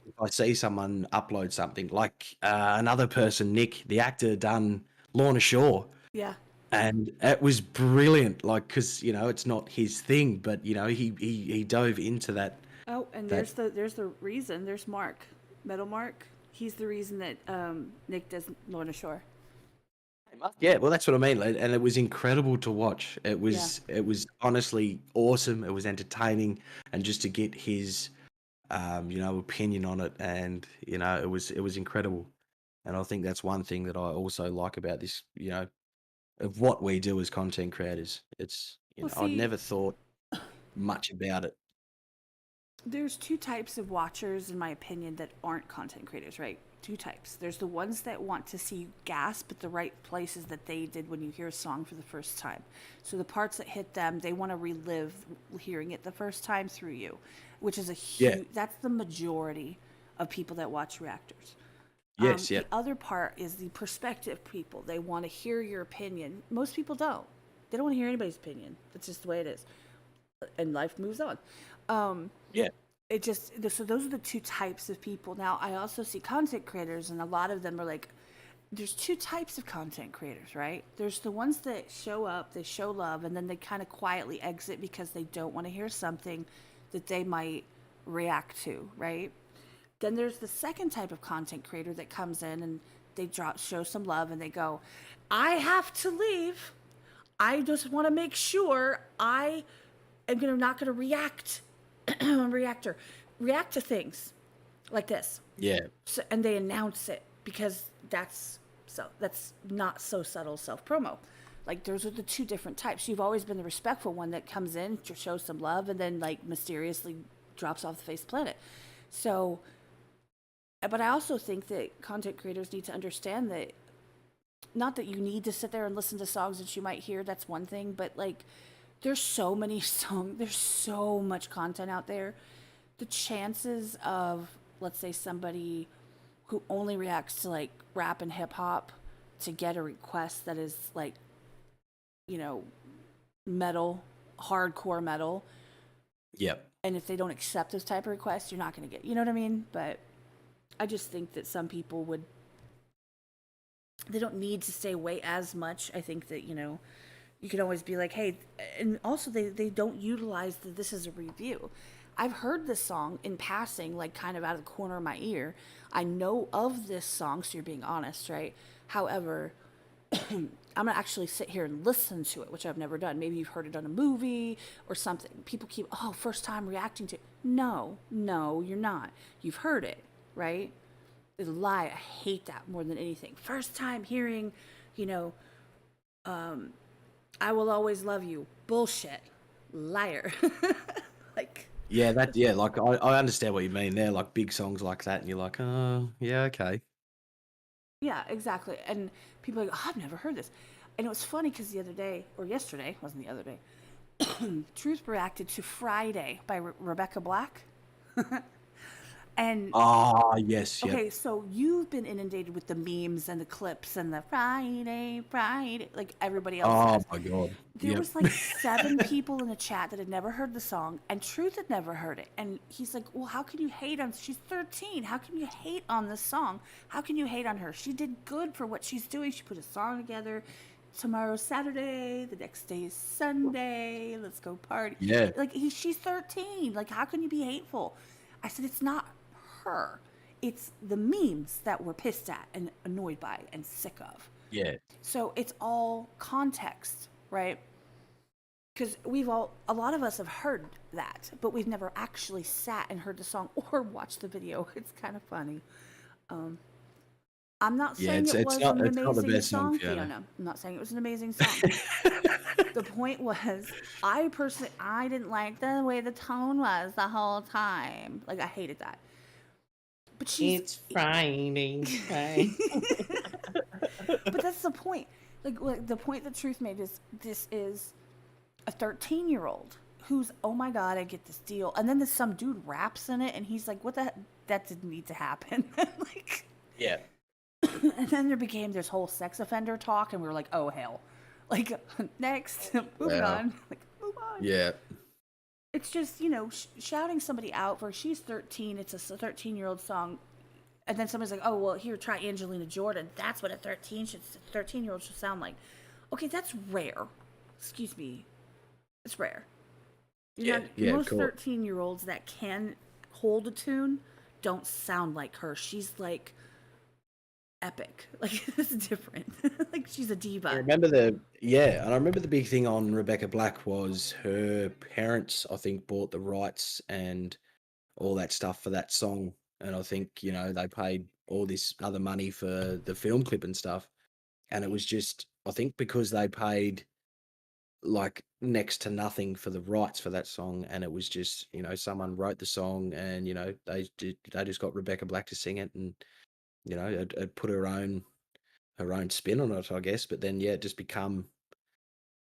if I see someone upload something like another person, Nick, the actor, done Lorna Shore, Yeah. and it was brilliant. Like, because it's not his thing, but he dove into that Oh, and that there's the reason. There's Mark, Metal Mark. He's the reason that Nick does Lorna Shore. Yeah, well, that's what I mean, and it was incredible to watch. It Yeah. was it was honestly awesome. It was entertaining, and just to get his opinion on it, and it was incredible. And I think that's one thing that I also like about this, of what we do as content creators. It's Well, I'd see, never thought much about it There's two types of watchers, in my opinion, that aren't content creators, right? Two types. There's the ones that want to see you gasp at the right places that they did when you hear a song for the first time. So the parts that hit them, they want to relive hearing it the first time through you, which is a Yeah. huge, that's the majority of people that watch reactors. Yes. Yeah. The other part is the perspective people. They want to hear your opinion. Most people don't. They don't want to hear anybody's opinion. That's just the way it is. And life moves on. Yeah. It just so those are the two types of people. Now I also see content creators, and a lot of them are like, there's two types of content creators, right? There's the ones that show up, they show love, and then they kind of quietly exit because they don't want to hear something that they might react to, right? Then there's the second type of content creator that comes in and they show some love and they go, I have to leave. I just want to make sure I am not gonna react reactor react to things like this. Yeah. So, and they announce it because that's not so subtle self promo. Like those are the two different types. You've always been the respectful one that comes in to show some love and then like mysteriously drops off the face of the planet. So, but I also think that content creators need to understand that, not that you need to sit there and listen to songs that you might hear, that's one thing, but like there's so many songs, there's so much content out there. The chances of, let's say, somebody who only reacts to like rap and hip hop to get a request that is like, you know, metal, hardcore metal, Yep. and if they don't accept those type of requests, you're not going to get, you know what I mean? But I just think that some people would, they don't need to stay away as much. I think that, you can always be like, hey, and also they don't utilize that this is a review. I've heard this song in passing, like kind of out of the corner of my ear. I know of this song, so you're being honest, right? However, I'm gonna actually sit here and listen to it, which I've never done. Maybe you've heard it on a movie or something. People keep, oh, first time reacting to it. No, no, you're not. You've heard it, right? It's a lie. I hate that more than anything. First time hearing, you know, I will always love you. Bullshit. Liar. Like, Yeah. That. Yeah. Like I understand what you mean. They're like big songs like that, and you're like, oh, yeah, okay. yeah, exactly. And people are like, oh, I've never heard this. And it was funny because the other day, or yesterday, wasn't the other day, Truth reacted to Friday by Rebecca Black. And Ah, yes. Yep. okay, so you've been inundated with the memes and the clips and the Friday, Friday, like everybody else Oh has. my god. There Yep. was like seven people in the chat that had never heard the song, and Truth had never heard it. And he's like, well, how can you hate on, she's 13. How can you hate on this song? How can you hate on her? She did good for what she's doing. She put a song together. Tomorrow's Saturday, the next day is Sunday. Let's go party. Yeah. Like she's 13. Like how can you be hateful? I said it's not her. It's the memes that we're pissed at and annoyed by and sick of. Yeah. So it's all context, right? Because a lot of us have heard that, but we've never actually sat and heard the song or watched the video. It's kind of funny. Um, I'm not Yeah. saying it It's was not. an It's not the amazing best song, song, Fiona. Fiona. I'm not saying it was an amazing song. The point was, I personally, I didn't like the way the tone was the whole time. Like, I hated that. But she's, It's Friday. Right? but that's the point. Like the point that Truth made is this is a 13-year-old who's, oh my god, I get this deal, and then there's some dude raps in it, and he's like, what the, that didn't need to happen. Like, Yeah. and then there became this whole sex offender talk, and we were like, oh hell, like next, moving Wow. on, like move on. Yeah. It's just shouting somebody out for she's 13. It's a 13-year-old song, and then somebody's like, oh well, here try Angelina Jordan. That's what a 13-year-old should sound like. Okay, that's rare. Excuse me, it's rare. Yeah. Yeah. Most Cool. 13-year-olds that can hold a tune don't sound like her. She's like epic. Like it's different. Like she's a I diva. remember the yeah, and I remember the big thing on Rebecca Black was her parents, I think, bought the rights and all that stuff for that song. And I think, they paid all this other money for the film clip and stuff. And it was just, I think because they paid like next to nothing for the rights for that song, and it was just someone wrote the song, and they just got Rebecca Black to sing it, and it put her own spin on it, I guess. But then it just become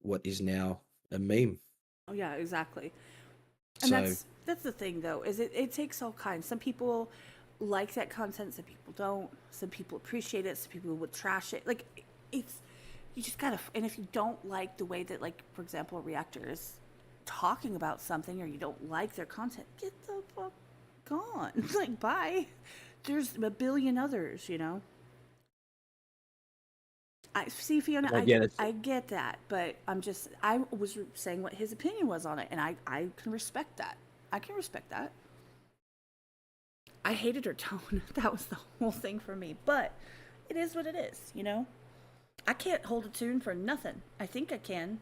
what is now a meme. Oh yeah, exactly. And So that's the thing though, is it takes all kinds. Some people like that content, some people don't. Some people appreciate it, some people would trash it. Like it's you just gotta. And if you don't like the way that, like, for example, a reactor is talking about something, or you don't like their content, get the fuck gone. Like, bye. There's a billion others, you know. I see, Fiona. like, yeah, I get that, but I was saying what his opinion was on it, and I can respect that. I can respect that. I hated her tone. That was the whole thing for me. But it is what it is, you know. I can't hold a tune for nothing. I think I can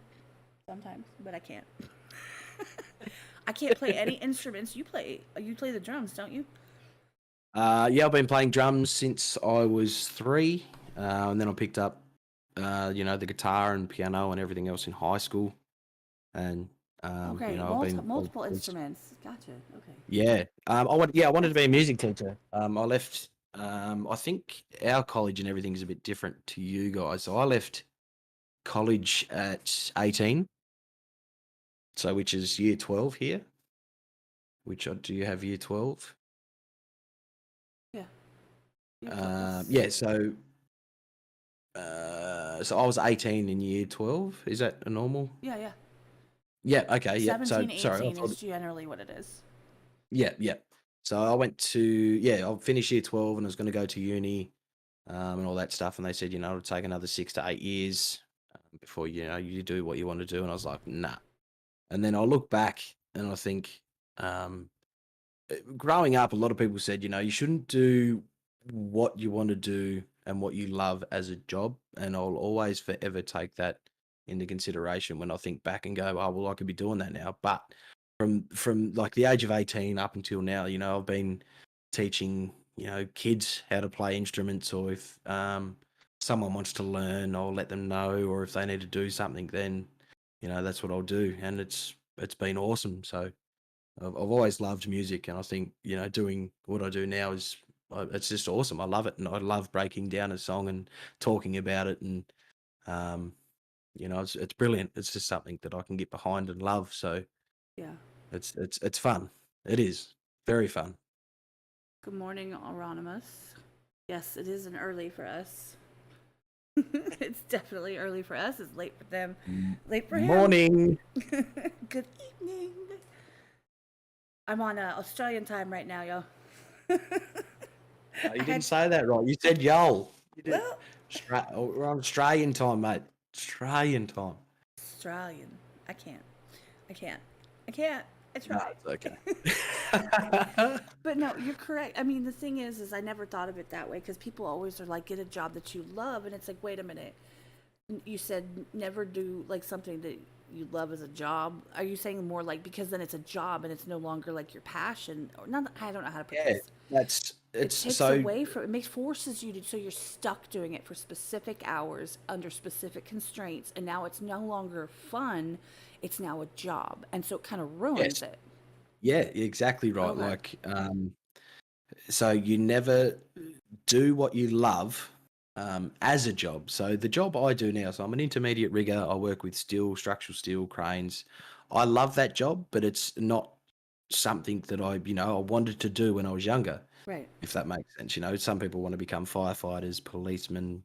sometimes, but I can't. I can't play any instruments. You play the drums, don't you? yeah, I've been playing drums since I was 3, and then I picked up the guitar and piano and everything else in high school, and Okay, I've been multiple instruments. Gotcha. Okay. yeah. I wanted to be a music teacher. I left. I think our college and everything's a bit different to you guys. So I left college at 18, so which is year 12 here. Do you have year 12? Yeah. Yeah. So I was 18 in year 12. Is that a normal? Yeah, yeah. Yeah. Okay. Yeah. 17, So sorry. 18 is generally what it is. Yeah. Yeah. So I went to I finished year 12 and I was going to go to uni, and all that stuff. And they said it'll take another 6 to 8 years before you do what you want to do. And I was like, nah. And then I look back and I think, growing up, a lot of people said, you shouldn't do what you want to do and what you love as a job. And I'll always forever take that into consideration when I think back and go, oh, well, I could be doing that now. But from like the age of 18 up until now, I've been teaching, kids how to play instruments, or if someone wants to learn, I'll let them know, or if they need to do something, then, that's what I'll do. And it's been awesome. So I've always loved music, and I think doing what I do now is it's just awesome. I love it, and I love breaking down a song and talking about it, and um, it's brilliant. It's just something that I can get behind and love. So Yeah. it's fun. It is very fun. Good morning, Anonymous. Yes, it is an early for us. It's definitely early for us. It's late for them. Late for him. Morning. Good evening. I'm on Australian time right now, yo. You didn't say that right. You said yo. You did. Well, We're on Australian time, mate. Australian time. Australian. I can't. I No, tried. it's okay. But no, you're correct. I mean, the thing is I never thought of it that way, because people always are like, get a job that you love, and it's like, wait a minute. You said never do like something that you love as a job. Are you saying more like, because then it's a job and it's no longer like your passion, or not? I don't know how to put Yeah, this. It it's takes so away from it, makes forces you to, so you're stuck doing it for specific hours under specific constraints, and now it's no longer fun. It's now a job, and so it kind of ruins yes. it. Yeah, exactly right. Okay. Like, so you never do what you love as a job. So the job I do now, so I'm an intermediate rigger. I work with steel, structural steel, cranes. I love that job, but it's not something that I wanted to do when I was younger, Right. if that makes sense. Some people want to become firefighters, policemen,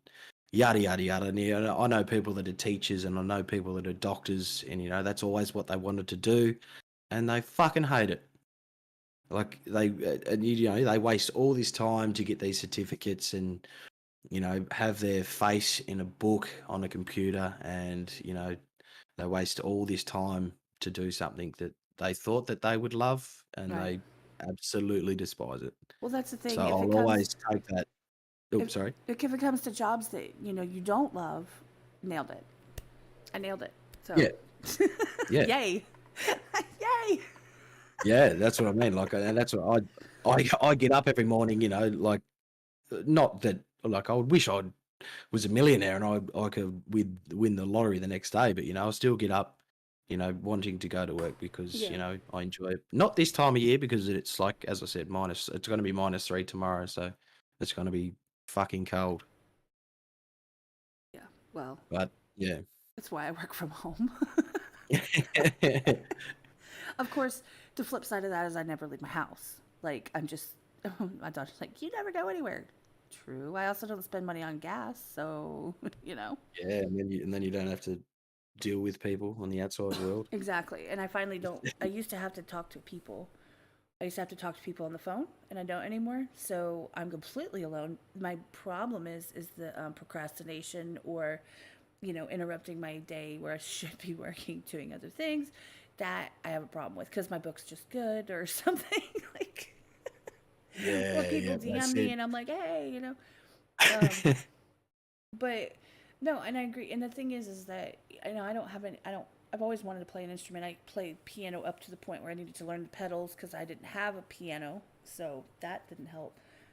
yada, yada, yada. And, I know people that are teachers, and I know people that are doctors, and, that's always what they wanted to do, and they fucking hate it. Like they waste all this time to get these certificates, and have their face in a book on a computer, and they waste all this time to do something that they thought that they would love, and Right. they absolutely despise it. Well, that's the thing. So If it I'll comes always take that. Oh, if sorry. if it comes to jobs that you don't love, nailed it. I nailed it. So Yeah, yeah, yay. Yay. yeah. That's what I mean. Like, and that's what I get up every morning. Like, not that, like, I would wish I was a millionaire and I could win the lottery the next day, but I still get up wanting to go to work because, Yeah. I enjoy it. Not this time of year because it's like, as I said, it's going to be -3 tomorrow. So it's going to be fucking cold. Yeah. Well, But yeah. that's why I work from home. Of course, the flip side of that is I never leave my house. Like, I'm just, my daughter's like, you never go anywhere. True. I also don't spend money on gas, so, you know. Yeah. And then you don't have to deal with people on the outside world. Exactly. And I finally don't, I used to have to talk to people. I used to have to talk to people on the phone, and I don't anymore. So I'm completely alone. My problem is the procrastination or, interrupting my day where I should be working, doing other things. That I have a problem with because my book's just good or something like. Or Yeah, people yeah, DM that's me, it. and I'm like, hey. Um, but no, and I agree. And the thing is that I don't have any. I don't. I've always wanted to play an instrument. I played piano up to the point where I needed to learn the pedals because I didn't have a piano, so that didn't help,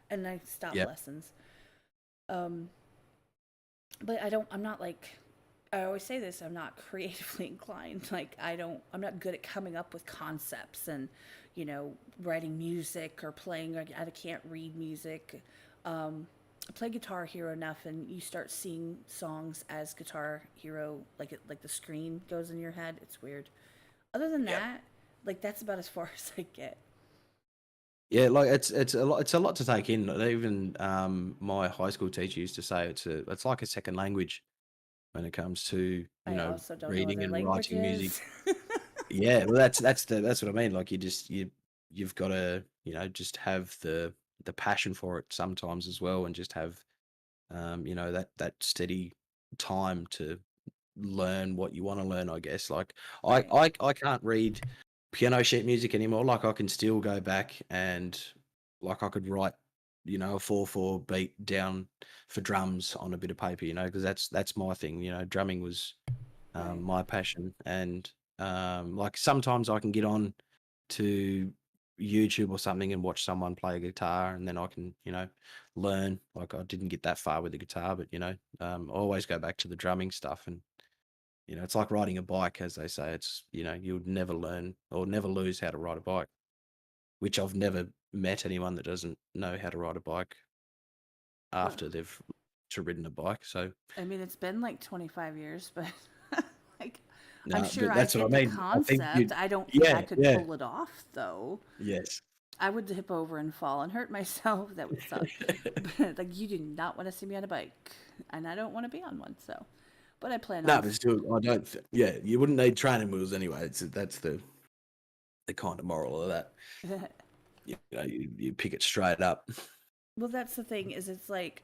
and I stopped Yep. lessons. Um, but I don't. I'm not like. I always say this. I'm not creatively inclined. Like I don't. I'm not good at coming up with concepts and, writing music or playing. I can't read music. I play Guitar Hero enough, and you start seeing songs as Guitar Hero, like the screen goes in your head. It's weird. Other than Yep. that, like that's about as far as I get. Yeah, like it's a lot to take in. Even my high school teacher used to say it's like a second language when it comes to, I also don't know reading other and writing music. languages. Yeah, well that's what I mean. Like you've got to, just have the passion for it sometimes as well, and just have that steady time to learn what you want to learn, I guess. Like I, Right. I I can't read piano sheet music anymore. Like I can still go back and like I could write, a 4/4 beat down for drums on a bit of paper, because that's my thing. Drumming was Right. my passion. And like sometimes I can get on to YouTube or something and watch someone play a guitar, and then I can, learn. Like I didn't get that far with the guitar, but I always go back to the drumming stuff. And it's like riding a bike, as they say. It's, you would never learn or never lose how to ride a bike, which I've never met anyone that doesn't know how to ride a bike Well, after they've ridden a bike. So I mean, it's been like 25 years, but like, I'm no, sure but I that's what get I the mean. I think concept. you, I don't think I yeah, could yeah, pull it off, though. yes. I would dip over and fall and hurt myself. That would suck. But like, you do not want to see me on a bike, and I don't want to be on one. So, but I plan No, on. but still, I don't. Yeah, you wouldn't need training wheels anyway. That's the kind of moral of that. You pick it straight up. Well, that's the thing. Is it's like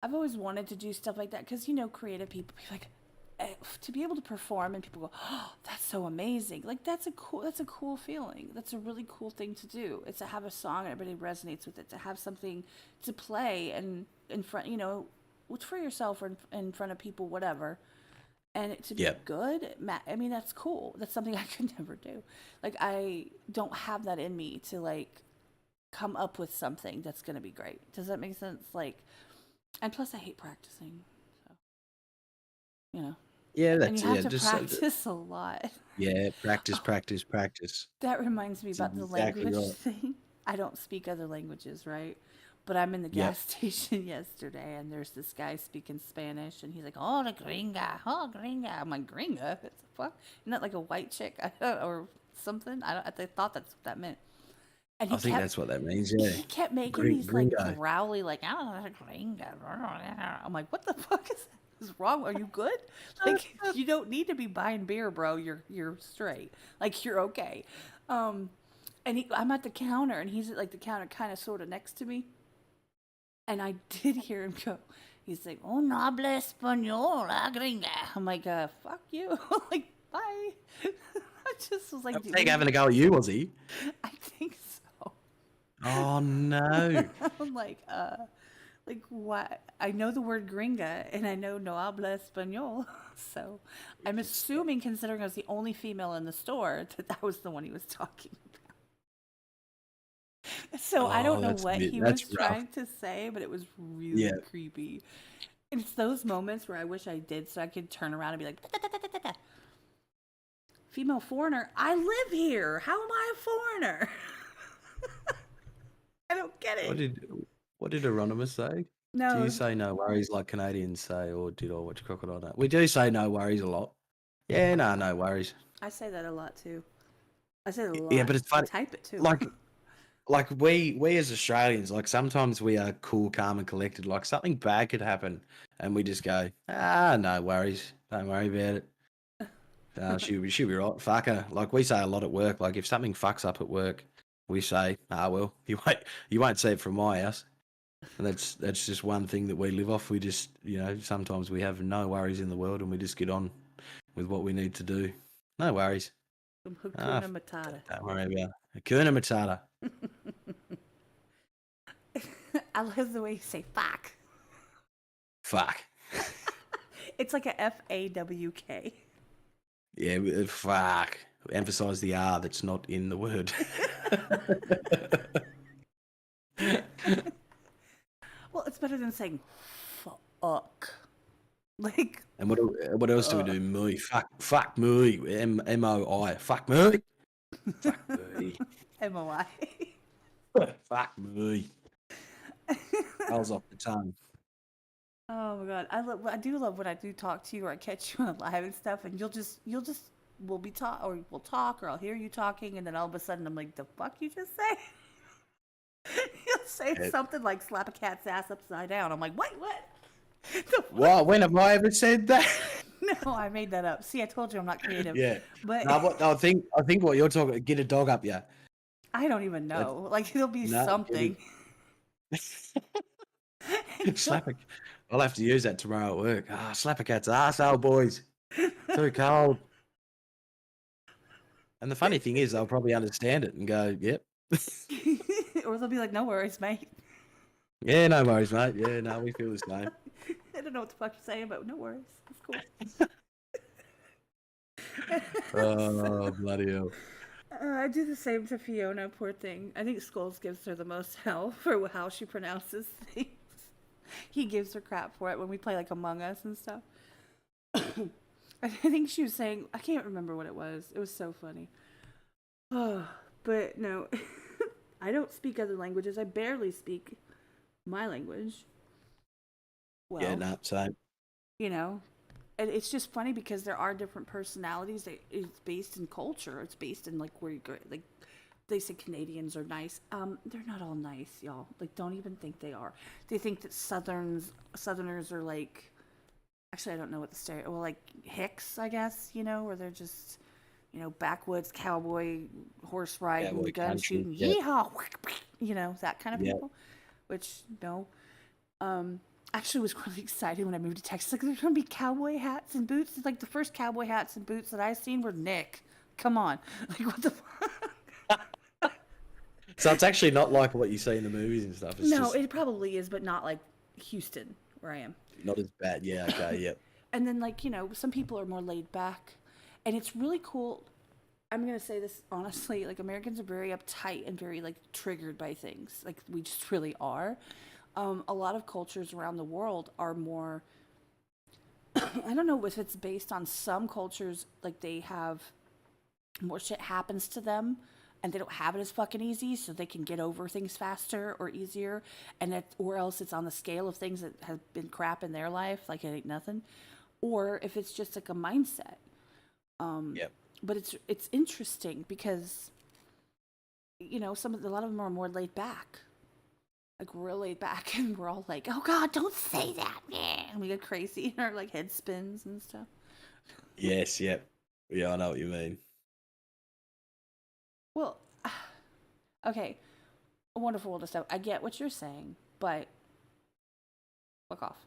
I've always wanted to do stuff like that because creative people be like, to be able to perform and people go, oh, that's so amazing. Like that's a cool feeling. That's a really cool thing to do. It's to have a song and everybody resonates with it. To have something to play and in front, for yourself or in front of people, whatever. And it to be Yeah. good, I mean, that's cool. That's something I could never do. Like I don't have that in me to like come up with something that's gonna be great. Does that make sense? Like, and plus I hate practicing. So, you know. Yeah, And that's you have yeah, to just practice a lot. yeah, practice, Oh, practice, practice. that reminds me That's about the exactly language right. thing. I don't speak other languages, right? But I'm in the Yep. gas station yesterday and there's this guy speaking Spanish and he's like, oh, the gringa, oh, gringa. I'm like, gringa? What the fuck? Isn't that like a white chick or something? I thought that's what that meant. And I think that's what that means. Yeah, he kept making these like Gringo. growly, like, I don't know, gringa. I'm like, what the fuck is wrong? Are you good? Like, you don't need to be buying beer, bro. You're straight. Like, you're okay. Um, and I'm at the counter, and he's at like the counter, kind of, sort of next to me, and I did hear him go. He's like, "Oh, no habla español, gringa." I'm like, fuck you. Like, bye. I just was I like, think having a go at you, was he? I think so. Oh no. I'm like what? I know the word gringa and I know no habla español. So I'm assuming, considering I was the only female in the store, that was the one he was talking about. So I don't Oh, know what he that's was rough. trying to say, but it was really Yeah. creepy. And it's those moments where I wish I did so I could turn around and be like, "Da, da, da, da, da, da." female foreigner. I live here. How am I a foreigner? I don't get What it. did Hieronymus say? Do you No, say no worries like Canadians say, or did I watch Crocodile Dundee? We do say no worries a lot. Yeah, no worries. I say that a lot too. I say it a Yeah, lot. but it's I funny. type it too. Like we as Australians, like sometimes we are cool, calm, and collected. Like something bad could happen, and we just go, no worries, don't worry about it. She'll be right. Fuck her. Like we say a lot at work. Like if something fucks up at work, we say, well, you won't see it from my house. And that's just one thing that we live off. We just, sometimes we have no worries in the world, and we just get on with what we need to do. No worries. From Ah, Hakuna Matata. don't worry about it. Hakuna Matata. I love the way you say fuck. Fuck. It's like a FAWK. Yeah, fuck. Emphasize the R that's not in the word. Well, it's better than saying fuck. Like, And what else do we do? Me. Fuck me. MOI. Fuck me. Fuck me. MOI. Fuck me. Rolls off the tongue. Oh my god, I do love when I do talk to you or I catch you on live and stuff, and we'll be talk or we'll talk or I'll hear you talking, and then all of a sudden I'm like, the fuck you just say? You'll say something like slap a cat's ass upside down. I'm like, what? The fuck? What? When have I ever said that? No, I made that up. See, I told you I'm not creative. Yeah. But No, I think what you're talking. Get a dog up, yeah. I don't even know. Like it'll be something. Slap a. I'll have to use that tomorrow at work. Slap a cat's arsehole, boys. Too cold. And the funny thing is, they'll probably understand it and go, "Yep." Or they'll be like, "No worries, mate." Yeah, no worries, mate. Yeah, no, we feel the same. I don't know what the fuck you're saying, but no worries. It's cool. Oh, bloody hell. I do the same to Fiona, poor thing. I think Skullz gives her the most hell for how she pronounces things. He gives her crap for it when we play like Among Us and stuff. I think she was saying, I can't remember what it was. It was so funny. Oh, but no, I don't speak other languages. I barely speak my language. Well, Yeah, no, same. you know, and it's just funny because there are different personalities. It's based in culture. It's based in like where you go. Like they say Canadians are nice. They're not all nice, y'all. Like don't even think they are. They think that Southerners are like. Actually, I don't know what the stereo. Well, like Hicks, I guess. Where they're just, backwoods cowboy, horse riding, Cowboy gun country, shooting, yeah. yeehaw, that kind of Yeah. people. Which no, actually was really excited when I moved to Texas. Like there's gonna be cowboy hats and boots. It's like the first cowboy hats and boots that I've seen were Nick. Come on, like what the fuck? So it's actually not like what you see in the movies and stuff. It's No, just it probably is, but not like Houston, where I am. not as bad. Yeah, okay, yeah. And then like, some people are more laid back. And it's really cool. I'm going to say this honestly, like Americans are very uptight and very like triggered by things. Like we just really are. A lot of cultures around the world are more I don't know if it's based on some cultures like they have more shit happens to them and they don't have it as fucking easy so they can get over things faster or easier or else it's on the scale of things that have been crap in their life like it ain't nothing, or if it's just like a mindset. Yep. But it's interesting because a lot of them are more laid back, like real laid back, and we're all like, oh god, don't say that, man, and we get crazy and our like head spins and stuff. Yes, yep. Yeah, I know what you mean. Well, okay, a wonderful world of stuff. I get what you're saying, but fuck off.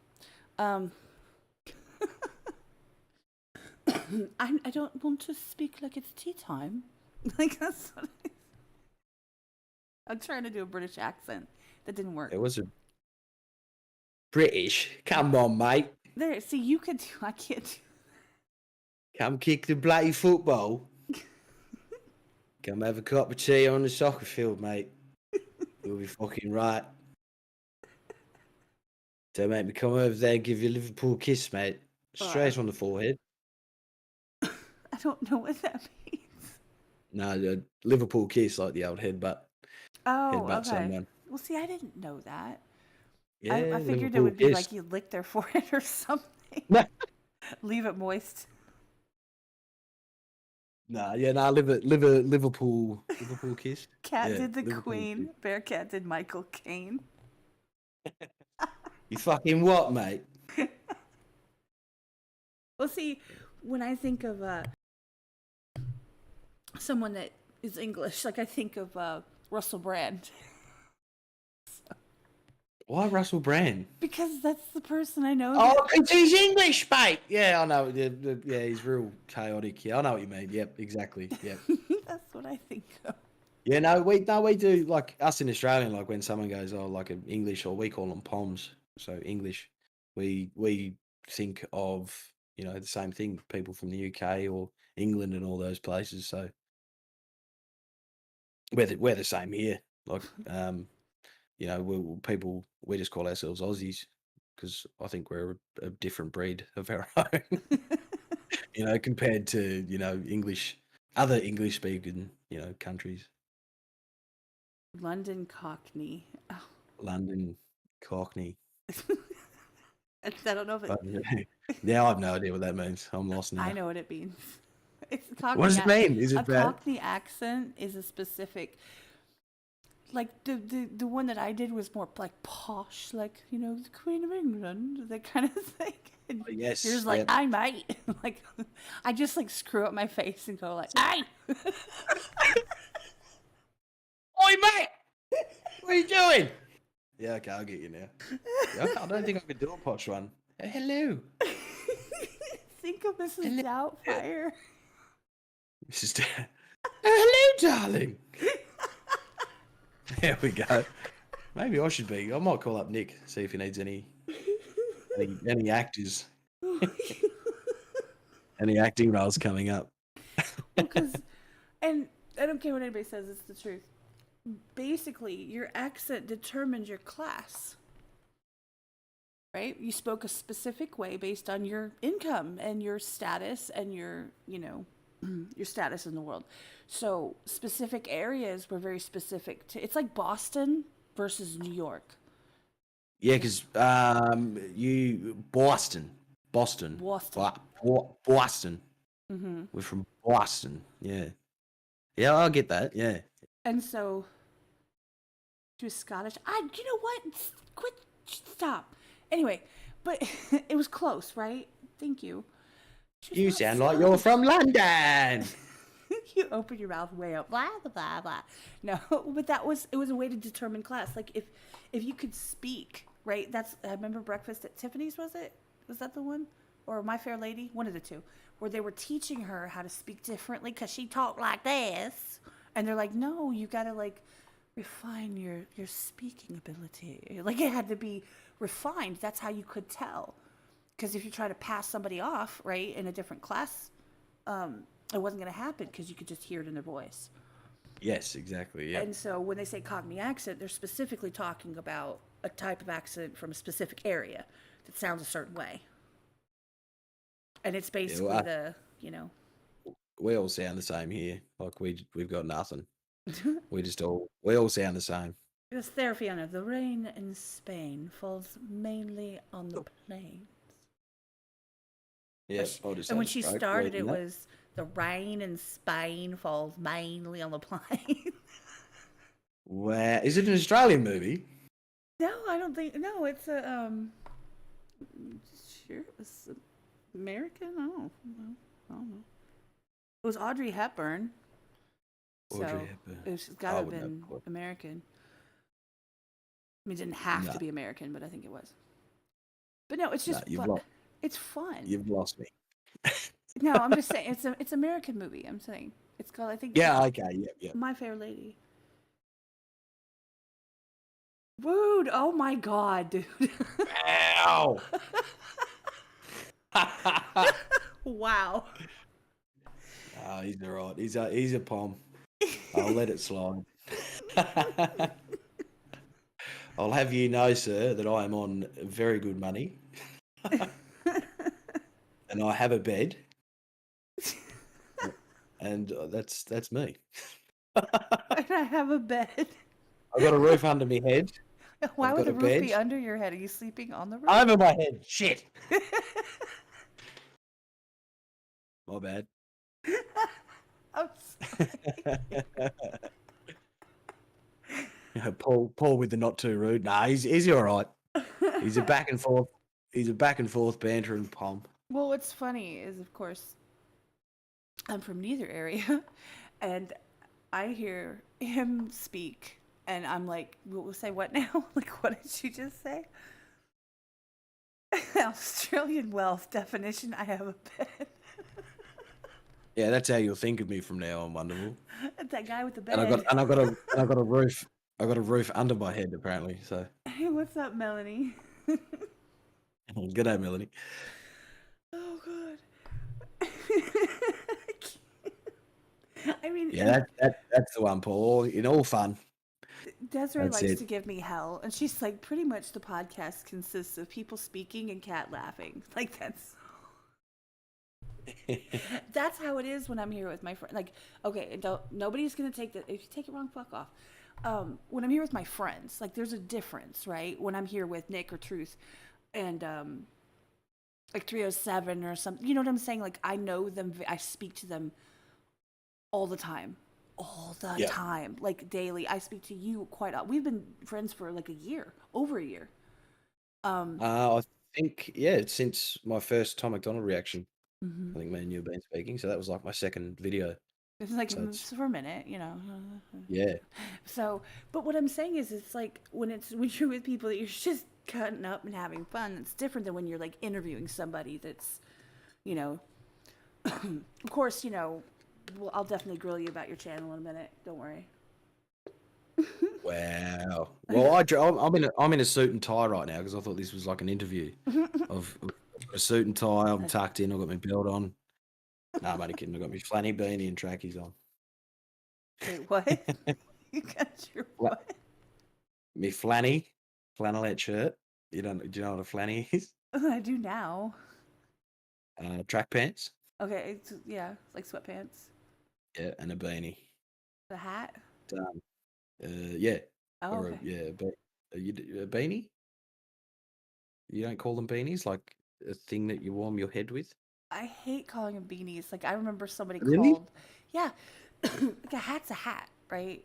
I don't want to speak like it's tea time. Like that's what I'm trying to do a British accent. That didn't work. It was a British. Come on, mate. There, see, you could do. I can't do. Come kick the bloody football. Come have a cup of tea on the soccer field, mate. You'll be fucking right. Don't make me come over there and give you a Liverpool kiss, mate. Straight on the forehead. I don't know what that No, the Liverpool kiss, like the old Oh, headbutt okay. someone. Well, see, I didn't know that. I Yeah, figured it Liverpool would be kiss. like you lick their forehead or something. No, Leave it moist. nah, yeah, nah, Liverpool kiss. Cat Yeah, did the Liverpool kiss. Queen. Bearcat did Michael Caine. You fucking what, mate? Well, see, when I think of someone that is English, like I think of Russell Brand. Why Russell Brand? Because that's the person I know Oh, that. 'cause he's English, mate. Yeah, I know. Yeah, he's real chaotic. Yeah, I know what you mean. Yep, exactly. Yep. That's what I think of. Yeah, no, we do like us in Australian. Like when someone goes, oh, like an English, or we call them Poms. So English, we think of the same thing. People from the UK or England and all those places. So we're the same here. Like we just call ourselves Aussies because I think we're a different breed of our own. Compared to other English speaking countries. London Cockney. Oh. London, Cockney. I don't know if it. But yeah, I have no idea what that means. I'm lost I now. know what it means. It's What does it mean? Is A it bad? Cockney accent is a specific. Like the one that I did was more like posh, like the Queen of England, that kind of thing. And Yes. you're just like, Yep. I might, like, I just like screw up my face and go like, I. Oi, mate! What are you doing? Yeah, okay, I'll get you now. Yeah, I don't think I could do a posh one. Hello. Think of Mrs. Doubtfire. Mrs. Hello, darling. There we go. Maybe I should be. I might call up Nick, see if he needs any actors, any acting roles coming up. Because, and I don't care what anybody says, it's the truth. Basically, your accent determines your class. Right? You spoke a specific way based on your income and your status and your status in the world. So specific areas were very specific to. It's like Boston versus New York. Yeah, because Boston. Boston. Boston. Mm-hmm. We're from Boston. Yeah. Yeah, I'll get that. Yeah. And so, she was Scottish. You know what? Quit. Stop. Anyway, but it was close, right? Thank you. You sound like you're from London. You open your mouth way up, blah blah blah blah. No, but it was a way to determine class. Like if you could speak, right? I remember Breakfast at Tiffany's. Was that the one, or My Fair Lady? One of the two, where they were teaching her how to speak differently because she talked like this, and they're like, no, you gotta like refine your speaking ability. Like it had to be refined. That's how you could tell. Because if you try to pass somebody off, right, in a different class, it wasn't going to happen because you could just hear it in their voice. Yes, exactly. Yeah. And so when they say Cockney accent, they're specifically talking about a type of accent from a specific area that sounds a certain way. And it's basically we all sound the same here. Like we've got nothing. we all sound the same. It's there, Fiona. The rain in Spain falls mainly on the plains. Yes, and when she started, it was the rain in Spain falls mainly on the plains. Wow, is it an Australian movie? No, I don't think. No, it's a sure it was American. I don't know. It was Audrey Hepburn. It's got to have been American. I mean, it didn't have to be American, but I think it was. But no, it's just fun. It's fun. You've lost me. No, I'm just saying it's an American movie. I'm saying it's called. I think. Yeah. Okay. Yeah. My Fair Lady. Rude! Oh my god, dude. Ow! Wow. Oh, he's all right. He's a pom. I'll let it slide. I'll have you know, sir, that I am on very good money. And I have a bed. and that's me. And I have a bed. I've got a roof under my head. Why I've would got the a roof bed be under your head? Are you sleeping on the roof? over my head. Shit. My bad. I'm Paul with the not too rude. Nah, he's all right. He's a back and forth. He's a back and forth bantering pom. Well, what's funny is, of course, I'm from neither area, and I hear him speak, and I'm like, "We'll say what now? Like, what did you just say?" Australian wealth definition. I have a bed. Yeah, that's how you'll think of me from now on, Wonderful. That guy with the And bed. I got a roof. I got a roof under my head apparently. So Hey, what's up, Melanie? g'day, Melanie. Oh god. I mean, Yeah, that's the one, Paul. In all fun. Desiree That's likes it. to give me hell, and she's like, pretty much the podcast consists of people speaking and Cat laughing. Like that's how it is when I'm here with my friend. Like, okay, nobody's gonna take that. If you take it wrong, fuck off. When I'm here with my friends, like, there's a difference, right? When I'm here with Nick or Truth, and like 307 or something, you know what I'm saying? Like, I know them. I speak to them all the time. All the Yeah. time, like daily. I speak to you quite often. We've been friends for like a year, over a year. I think since my first Tom McDonald reaction, Mhm. I think me and you have been speaking. So that was like my second video. It's like So it's for a minute, you know. yeah. So, but what I'm saying is, it's like when you're with people that you're just cutting up and having fun. It's different than when you're like interviewing somebody that's, you know. Of course, you know. Well, I'll definitely grill you about your channel in a minute. Don't worry. Wow. Well, I'm in a suit and tie right now because I thought this was like an interview. I've got a suit and tie. I'm tucked in. I've got my belt on. No, I'm only kidding. I've got my flanny beanie and trackies on. Wait, what? You got your what? Me flannelette shirt. Do you know what a flanny is? I do now. Track pants. Okay, it's, yeah, like sweatpants. Yeah, and a beanie. The hat. Yeah. Oh, Or okay. a beanie? You don't call them beanies, like a thing that you warm your head with? I hate calling them beanies. Like, I remember somebody Really? called, yeah, like a hat's a hat, right?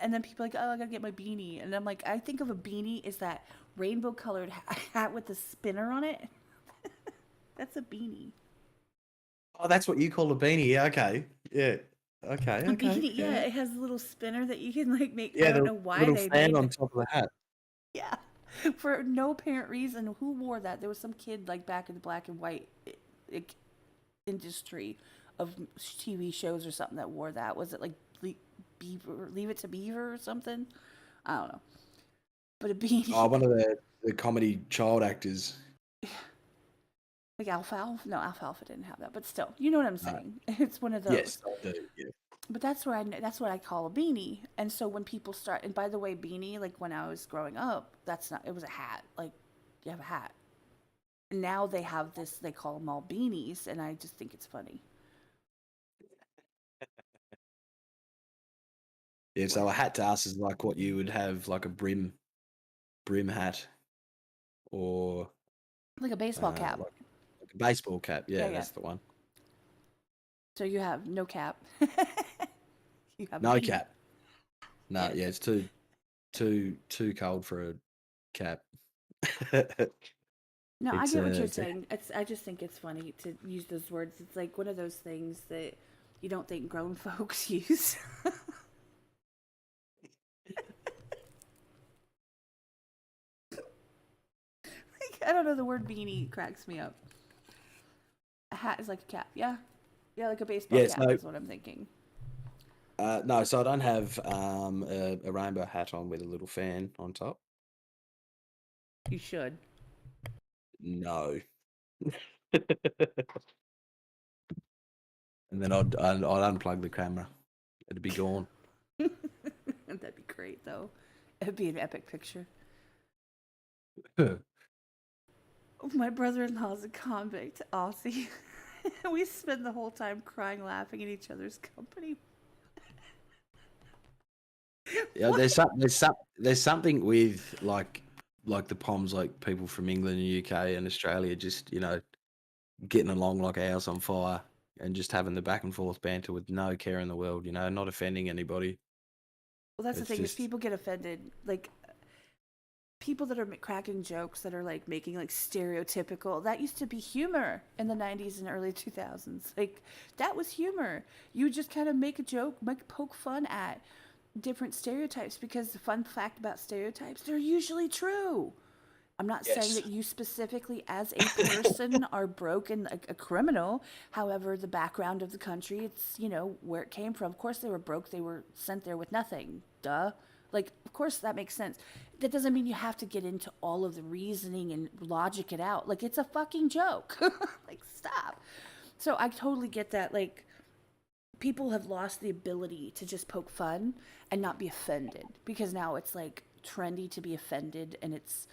And then people are like, oh, I gotta get my beanie. And I'm like, I think of a beanie as that rainbow colored hat with the spinner on it. That's a beanie. Oh, that's what you call a beanie. Yeah, okay. Yeah. Okay, A okay. beanie, yeah, Yeah. it has a little spinner that you can like make. I Yeah, don't the know why little they fan made on it. top of the hat. Yeah, for no apparent reason. Who wore that? There was some kid like back in the black and white industry of TV shows or something that wore that. Was it like Beaver, Leave It to Beaver or something? I don't know. But a beanie, Oh, one of the comedy child actors. like Alfalfa. No, Alfalfa didn't have that. But still, you know what I'm No. saying. It's one of Yes, those. I do. Yeah. But that's what I call a beanie. And so when people start, and by the way, beanie, like when I was growing up, that's not. It was a hat. Like, you have a hat. And now they have this. They call them all beanies, and I just think it's funny. Yeah, so a hat to us is like what you would have like a brim hat or Like a baseball cap. like a baseball cap. Yeah, Yeah, yeah. that's the one. So you have no cap. You have a No beanie. cap. No, yeah, it's too cold for a cap. No, I It's get what you're it's a saying. I just think it's funny to use those words. It's like one of those things that you don't think grown folks use. Like, I don't know. The word beanie cracks me up. A hat is like a cap. Yeah, yeah, like a baseball Yeah, cap so is what I'm thinking. no, so I don't have a rainbow hat on with a little fan on top. You should. No. And then I'd unplug the camera. It'd be gone. That'd be great, though. It'd be an epic picture. My brother-in-law's a convict, Aussie. We spend the whole time crying, laughing at each other's company. Yeah, What? there's something with like the Poms, like people from England and UK and Australia, just getting along like a house on fire and just having the back and forth banter with no care in the world, not offending anybody. Well, that's the It's thing is just people get offended. Like people that are cracking jokes that are like making like stereotypical. That used to be humor in the 90s and early 2000s. Like that was humor. You just kind of make a joke, make poke fun at different stereotypes because the fun fact about stereotypes, they're usually true. I'm not saying yes, that you specifically as a person are broken, a criminal. However, the background of the country, it's, where it came from. Of course, they were broke. They were sent there with nothing. Duh. Like, of course, that makes sense. That doesn't mean you have to get into all of the reasoning and logic it out. Like, it's a fucking joke. Like, stop. So I totally get that. Like, people have lost the ability to just poke fun and not be offended because now it's like trendy to be offended and it's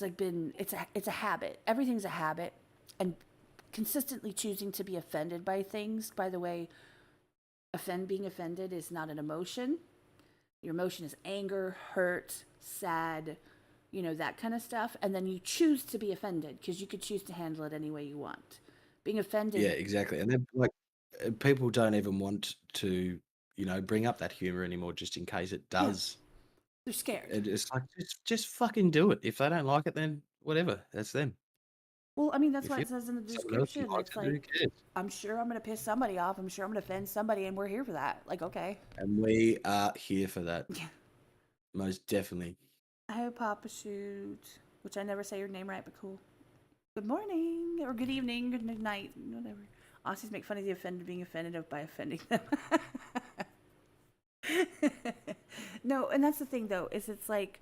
like been it's a habit. Everything's a habit, and consistently choosing to be offended by things. By the way, being offended is not an emotion. Your emotion is anger, hurt, sad, that kind of stuff. And then you choose to be offended because you could choose to handle it any way you want. Being yeah, offended, exactly. And then like people don't even want to, bring up that humor anymore, just in case it yeah, does. they're scared. It's like just fucking do it. If they don't like it, then whatever, that's them. Well, I mean, that's If what you it says in the someone else who description. likes It's it, who like, cares? I'm sure I'm going to piss somebody off. I'm sure I'm going to offend somebody, and we're here for that. Like, okay. And we are here for that, Yeah. most definitely. Hi, Papa Shoot, which I never say your name right, but cool. Good morning, or good evening, good night, whatever. Aussies make fun of the offended being offended by offending them. No, and that's the thing, though, is it's like,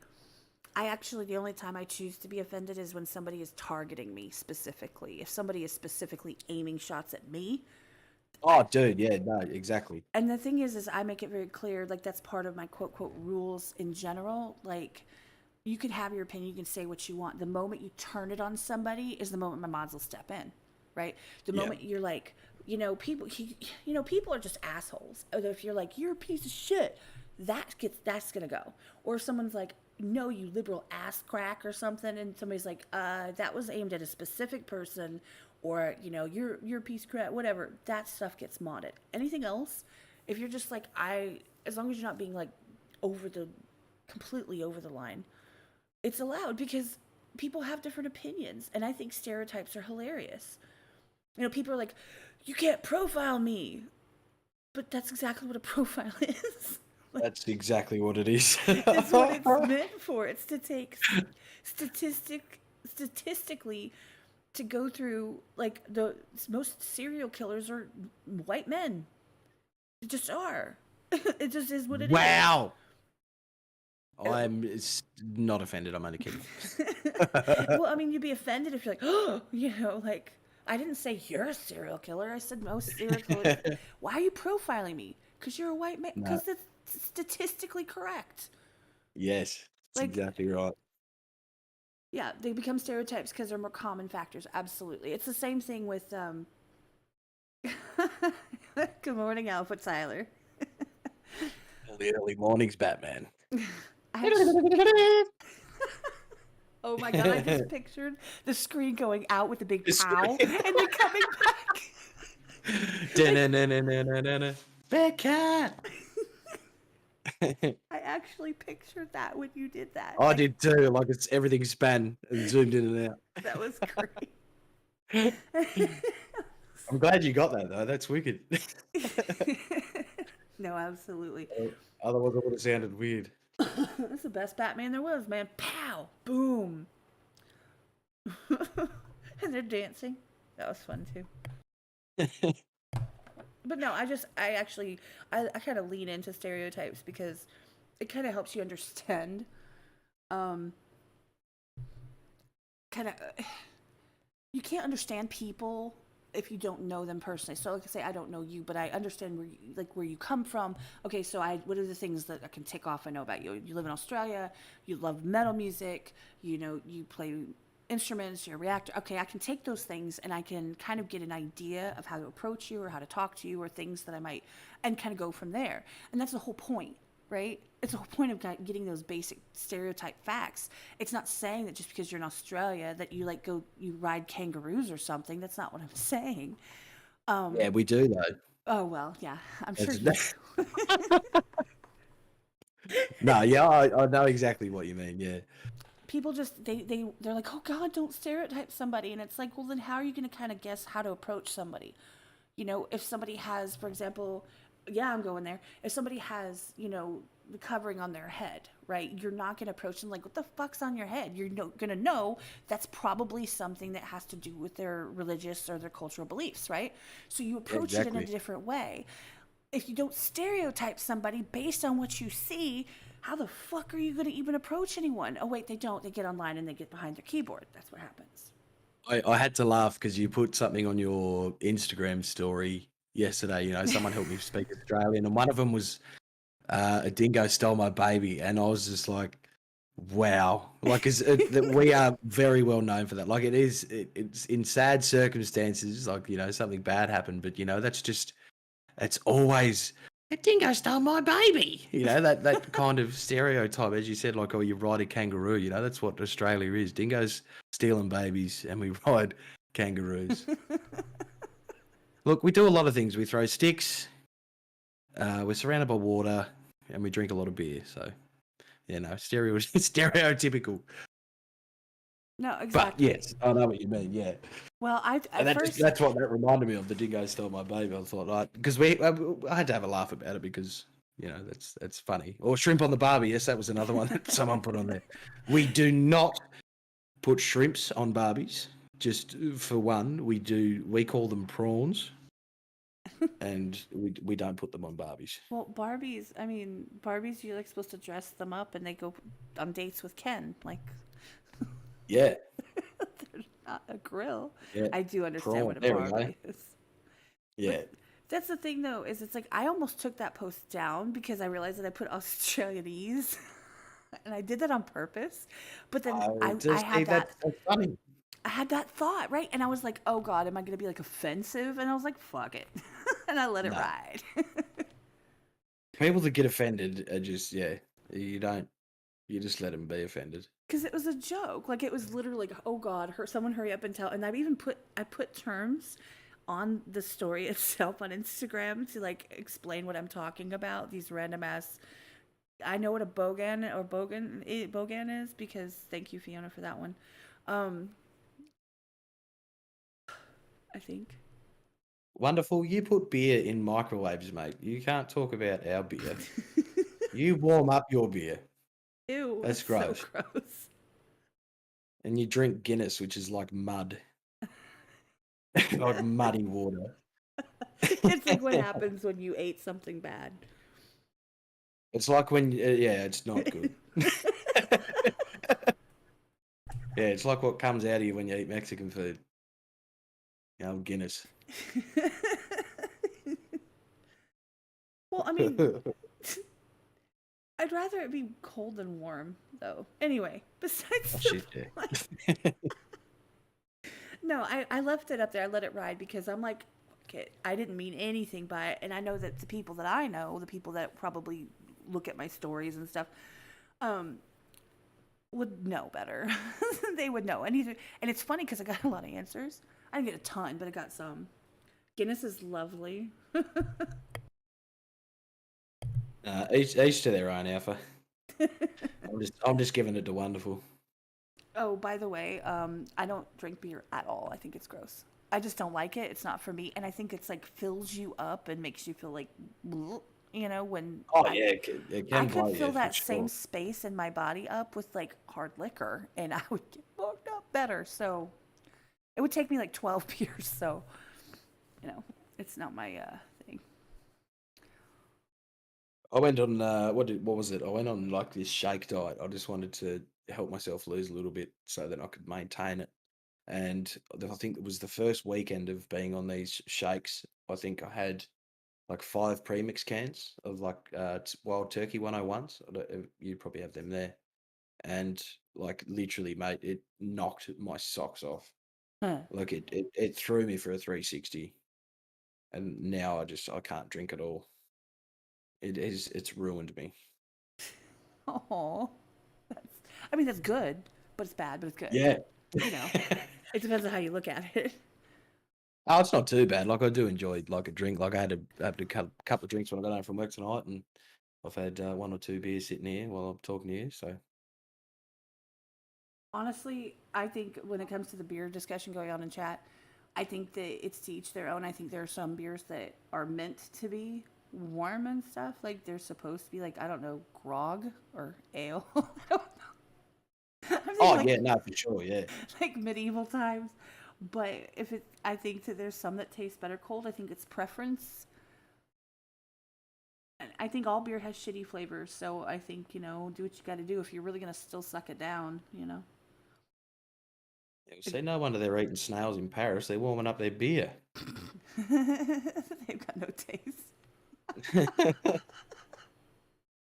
the only time I choose to be offended is when somebody is targeting me specifically. If somebody is specifically aiming shots at me, Oh, dude, yeah, no, exactly. and the thing is I make it very clear, like that's part of my quote quote rules in general. Like, you can have your opinion, you can say what you want. The moment you turn it on somebody is the moment my mods will step in, right? The Yeah, moment you're like, people are just assholes. If you're like, you're a piece of shit, that's gonna go. Or if someone's like, no, you liberal ass crack or something, and somebody's like, that was aimed at a specific person, or you're a piece of crap, whatever. That stuff gets modded. Anything else, if you're just like as long as you're not being like completely over the line, it's allowed because people have different opinions, and I think stereotypes are hilarious. People are like, you can't profile me, but that's exactly what a profile is. Like, that's exactly what it is. it's what it's meant for. It's to take statistically to go through, like, the most serial killers are white men. They just are. It just is what it is. Wow. I'm not offended. I'm only kidding. Well, I mean, you'd be offended if you're like, oh, like, I didn't say you're a serial killer. I said most serial killers. Why are you profiling me? Because you're a white man. No. Because that's statistically correct. Yes, that's Like, exactly right. yeah, they become stereotypes because they're more common factors. Absolutely. It's the same thing with, good morning, Alpha Tyler. The early mornings, Batman. Oh my god, I just pictured the screen going out with a big pow and then coming back. Bearcat. I actually pictured that when you did that. I Like, did too. Like it's everything span and zoomed in and out. that was great. I'm glad you got that though. That's wicked. No, absolutely. Otherwise, it would have sounded weird. That's the best Batman there was, man. Pow! Boom! And they're dancing. That was fun too. But no, I actually, I kind of lean into stereotypes because it kind of helps you understand, kind of, you can't understand people if you don't know them personally. So like I say, I don't know you, but I understand where you come from. Okay, so what are the things that I can tick off I know about you? You live in Australia, you love metal music, you play instruments, your reactor. Okay, I can take those things and I can kind of get an idea of how to approach you or how to talk to you or things that I might, and kind of go from there. And that's the whole point, right? It's the whole point of getting those basic stereotype facts. It's not saying that just because you're in Australia that you like you ride kangaroos or something. That's not what I'm saying. Yeah, we do though. Oh well, yeah, I'm sure That's, you do. no, yeah, I know exactly what you mean. Yeah, People just they're like, oh God, don't stereotype somebody, and it's like, well, then how are you going to kind of guess how to approach somebody? If somebody has, for example, yeah, I'm going there. If somebody has, the covering on their head, right? You're not going to approach them like, what the fuck's on your head? You're going to know that's probably something that has to do with their religious or their cultural beliefs, right? So you approach it in a exactly. different way. If you don't stereotype somebody based on what you see, how the fuck are you going to even approach anyone? Oh, wait, they don't. They get online and they get behind their keyboard. That's what happens. I had to laugh because you put something on your Instagram story yesterday. Someone helped me speak Australian, and one of them was a dingo stole my baby, and I was just like, wow, like we are very well known for that. Like it's in sad circumstances, like something bad happened, but that's always a dingo stole my baby. That kind of stereotype, as you said, like, oh, you ride a kangaroo. That's what Australia is. Dingoes stealing babies, and we ride kangaroos. Look, we do a lot of things. We throw sticks. We're surrounded by water, and we drink a lot of beer. So, stereotypical. No, But exactly. yes, I know what you mean. Yeah, Well, and at first, that's what that reminded me of. The dingo stole my baby. I thought, because I had to have a laugh about it because that's funny. Or shrimp on the barbie. Yes, that was another one that someone put on there. We do not put shrimps on barbies. Just for one, we call them prawns, and we don't put them on barbies. well, Barbies, you're like supposed to dress them up and they go on dates with Ken. Like, Yeah, they're not a grill. yeah, I do understand prawn. what a There we go. Barbie is. But Yeah. that's the thing, though, is it's like I almost took that post down because I realized that I put Australianese, and I did that on purpose. But then I Just see, had that that's funny. I had that thought, right? And I was like, oh God, am I gonna be like offensive? And I was like, fuck it, and I let it No, ride. people that get offended are just you don't. You just let them be offended. Because it was a joke. Like it was literally like, oh God, someone hurry up and tell. And I put terms on the story itself on Instagram to like explain what I'm talking about. These random ass. I know what a bogan is because thank you Fiona for that one. Um, I think. Wonderful. You put beer in microwaves, mate. You can't talk about our beer. You warm up your beer. Ew, That's that's so gross. gross. And you drink Guinness, which is like mud, like muddy water. It's like what happens when you ate something bad. It's like when, it's not good. Yeah, it's like what comes out of you when you eat Mexican food. Guinness. Well, I mean, I'd rather it be cold than warm, though. Anyway, besides Oh, the shit, yeah. no, I left it up there. I let it ride because I'm like, okay, I didn't mean anything by it, and I know that the people that I know, the people that probably look at my stories and stuff, um, would know better. They would know, and it's funny because I got a lot of answers. I didn't get a ton, but I got some. Guinness is lovely. Each to their own, Alpha. I'm just giving it to Wonderful. Oh, by the way, I don't drink beer at all. I think it's gross. I just don't like it. It's not for me, and I think it's like fills you up and makes you feel like, bleh, when Oh yeah, it I can could blow fill you for that same sure. space in my body up with like hard liquor, and I would get fucked up better. So it would take me like 12 beers. So you know, it's not my thing. I went on what was it? I went on like this shake diet. I just wanted to help myself lose a little bit so that I could maintain it. And I think it was the first weekend of being on these shakes. I think I had like 5 premix cans of like wild turkey 101s. You probably have them there. And like literally, mate, it knocked my socks off. Huh. Like it threw me for a 360, and now I can't drink at all. It's ruined me. Oh, that's. I mean, that's good, but it's bad, but it's good. Yeah. You know, it depends on how you look at it. Oh, it's not too bad. Like I do enjoy like a drink. Like I had a couple of drinks when I got home from work tonight, and I've had one or two beers sitting here while I'm talking to you. So Honestly, I think when it comes to the beer discussion going on in chat, I think that it's to each their own. I think there are some beers that are meant to be warm and stuff. Like they're supposed to be like, I don't know, grog or ale. I don't know. I'm thinking oh yeah, like no, for sure, yeah. like medieval times. But if it, I think that there's some that taste better cold. I think it's preference. And I think all beer has shitty flavors. So I think, do what you got to do if you're really going to still suck it down. Yeah, say no wonder they're eating snails in Paris. They're warming up their beer. They've got no taste.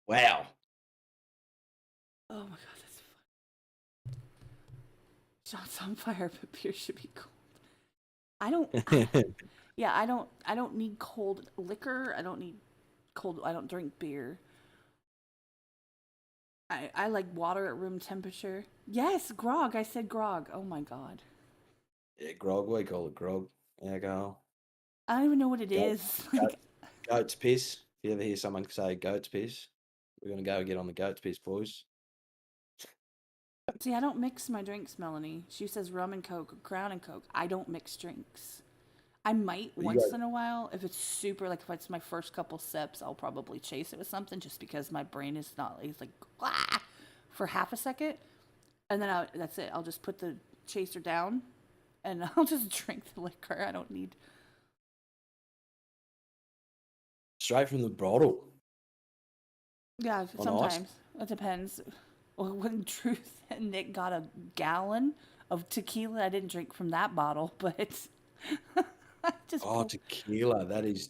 Wow. Oh my god, that's fun. Shots on fire, but beer should be cold. I don't. Yeah, I don't. I don't need cold liquor. I don't need cold. I don't drink beer. I like water at room temperature. Yes, grog. I said grog. Oh my god. Yeah, grog. We call it grog. Alcohol. I don't even know what it Goat, is. goat, Like, goat's piss. If you ever hear someone say goat's piss, we're gonna go get on the goat's piss, boys. see, I don't mix my drinks, Melanie. She says rum and coke, Crown and coke. I don't mix drinks. I might But you once got in a while if it's super like if it's my first couple sips, I'll probably chase it with something just because my brain is not it's like ah, for half a second, and then that's it. I'll just put the chaser down, and I'll just drink the liquor. I don't need. straight from the bottle Yeah, on ice. sometimes it depends. Well, when Truth and Nick got a gallon of tequila, I didn't drink from that bottle, but I just Oh, pulled. tequila. That is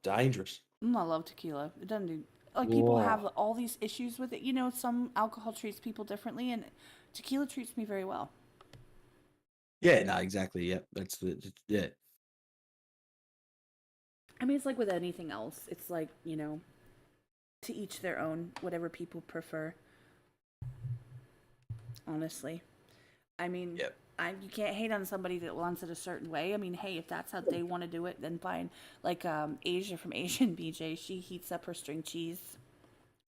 dangerous. I love tequila. It doesn't do like people have Oh. all these issues with it. Some alcohol treats people differently, and tequila treats me very well. Yeah, no, exactly. Yeah, yeah. I mean, it's like with anything else. It's like to each their own. Whatever people prefer. Honestly, I mean, Yep. you can't hate on somebody that wants it a certain way. I mean, hey, if that's how they want to do it, then fine. Like Asia from Asian BJ, she heats up her string cheese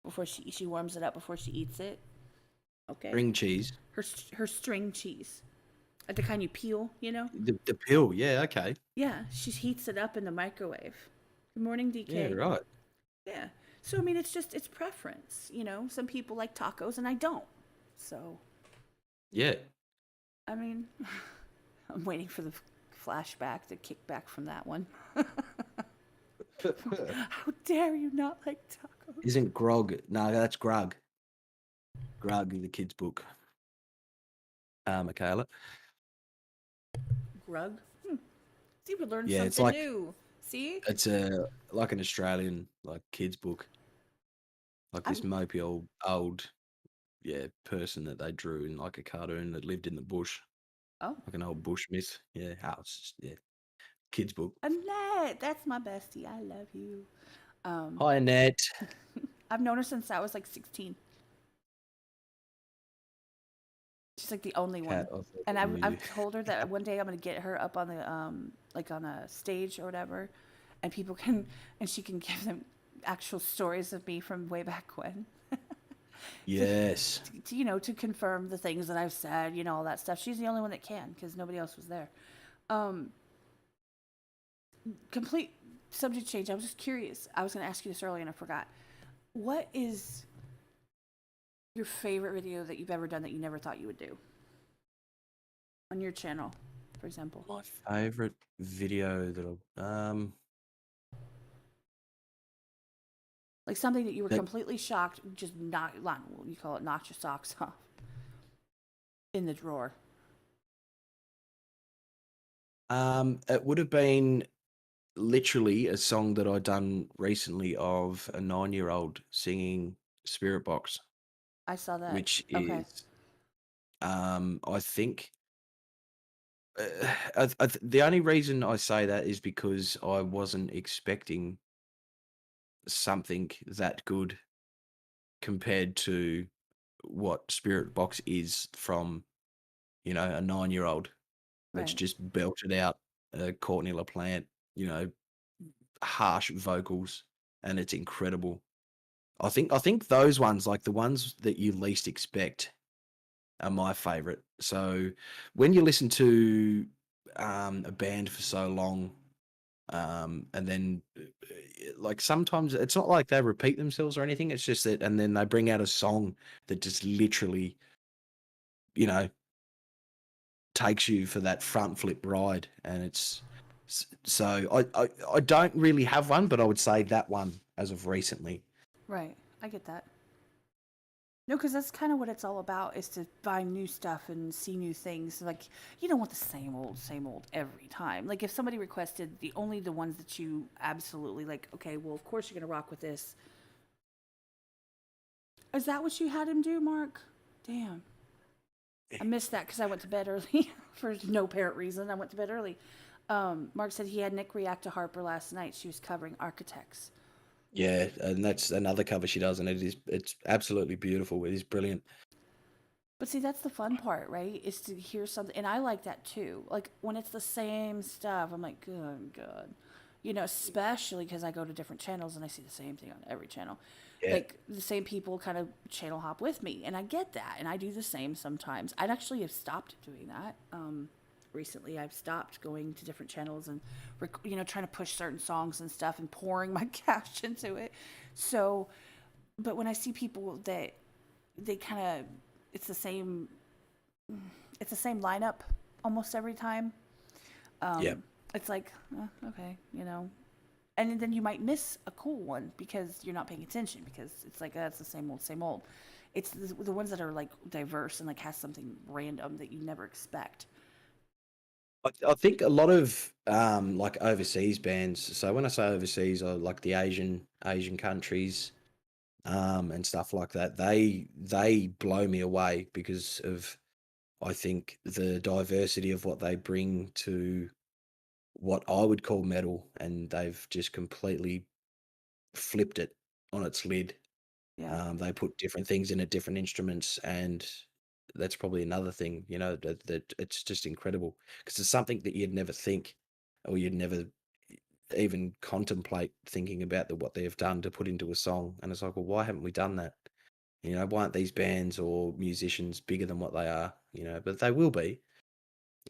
before she warms it up before she eats it. Okay. String cheese. Her string cheese, like the kind you peel. The pill. Yeah, okay. Yeah, she heats it up in the microwave. Good morning, Yeah, DK. right. Yeah. So I mean, it's preference. Some people like tacos and I don't. So Yeah. I mean, I'm waiting for the flashback, the kickback from that one. How dare you not like tacos? Isn't grog? No, that's grug. Grug, the kid's book. Michaela. Grug? See, we learned Yeah, it's something like new. See? it's a like an Australian like kids book, like this I'm mopey old yeah person that they drew in like a cartoon that lived in the bush, oh, like an old bush myth. Yeah, how it's just, yeah, kids book. Annette. That's my bestie. I love you. Um, Hi, Annette. I've known her since I was like 16. She's like the only one. Cat, I thought And I knew you. I've told her that one day I'm gonna get her up on the like on a stage or whatever, and people can and she can give them actual stories of me from way back when. Yes. To confirm the things that I've said, all that stuff. She's the only one that can because nobody else was there. Um, Complete subject change. I was just curious. I was gonna ask you this earlier and I forgot. What is your favorite video that you've ever done that you never thought you would do on your channel, for example? My favorite video that Like something that you were that completely shocked, just not, you call it knocked your socks off in the drawer. it would have been literally a song that I done recently of a 9-year-old singing Spirit Box, I saw that. which Okay. is I think the only reason I say that is because I wasn't expecting something that good compared to what Spirit Box is from, a 9-year-old that's Right. just belted out Courtney LaPlante, you know, harsh vocals, and it's incredible. I think those ones, like the ones that you least expect, are my favorite. So when you listen to a band for so long, and then like sometimes it's not like they repeat themselves or anything. It's just that, and then they bring out a song that just literally, you know, takes you for that front flip ride, and so I don't really have one, but I would say that one as of recently. Right. I get that. No, because that's kind of what it's all about is to find new stuff and see new things. Like, you don't want the same old every time. Like, if somebody requested the ones that you absolutely like, okay, well, of course you're going to rock with this. Is that what you had him do, Mark? Damn. I missed that because I went to bed early for no apparent reason. I went to bed early. Mark said he had Nick react to Harper last night. She was covering Architects. Yeah, and that's another cover she does, and it's absolutely beautiful. It is brilliant. But see, that's the fun part, right? Is to hear something, and I like that too. Like when it's the same stuff, I'm like, good God, especially because I go to different channels and I see the same thing on every channel. Yeah, Like the same people kind of channel hop with me, and I get that, and I do the same sometimes. I'd actually have stopped doing that. Recently, I've stopped going to different channels and, trying to push certain songs and stuff and pouring my cash into it. So, but when I see people that they kind of it's the same it's the same lineup almost every time. yeah. It's like okay, and then you might miss a cool one because you're not paying attention because it's like it's the same old. It's the ones that are like diverse and like has something random that you never expect. I think a lot of like overseas bands. So when I say overseas, I like the Asian countries, and stuff like that. They blow me away because of, I think, the diversity of what they bring to what I would call metal, and they've just completely flipped it on its lid. Yeah. They put different things in at different instruments, and that's probably another thing, that it's just incredible because it's something that you'd never think, or you'd never even contemplate thinking about what they have done to put into a song. And it's like, well, why haven't we done that? Why aren't these bands or musicians bigger than what they are? But they will be.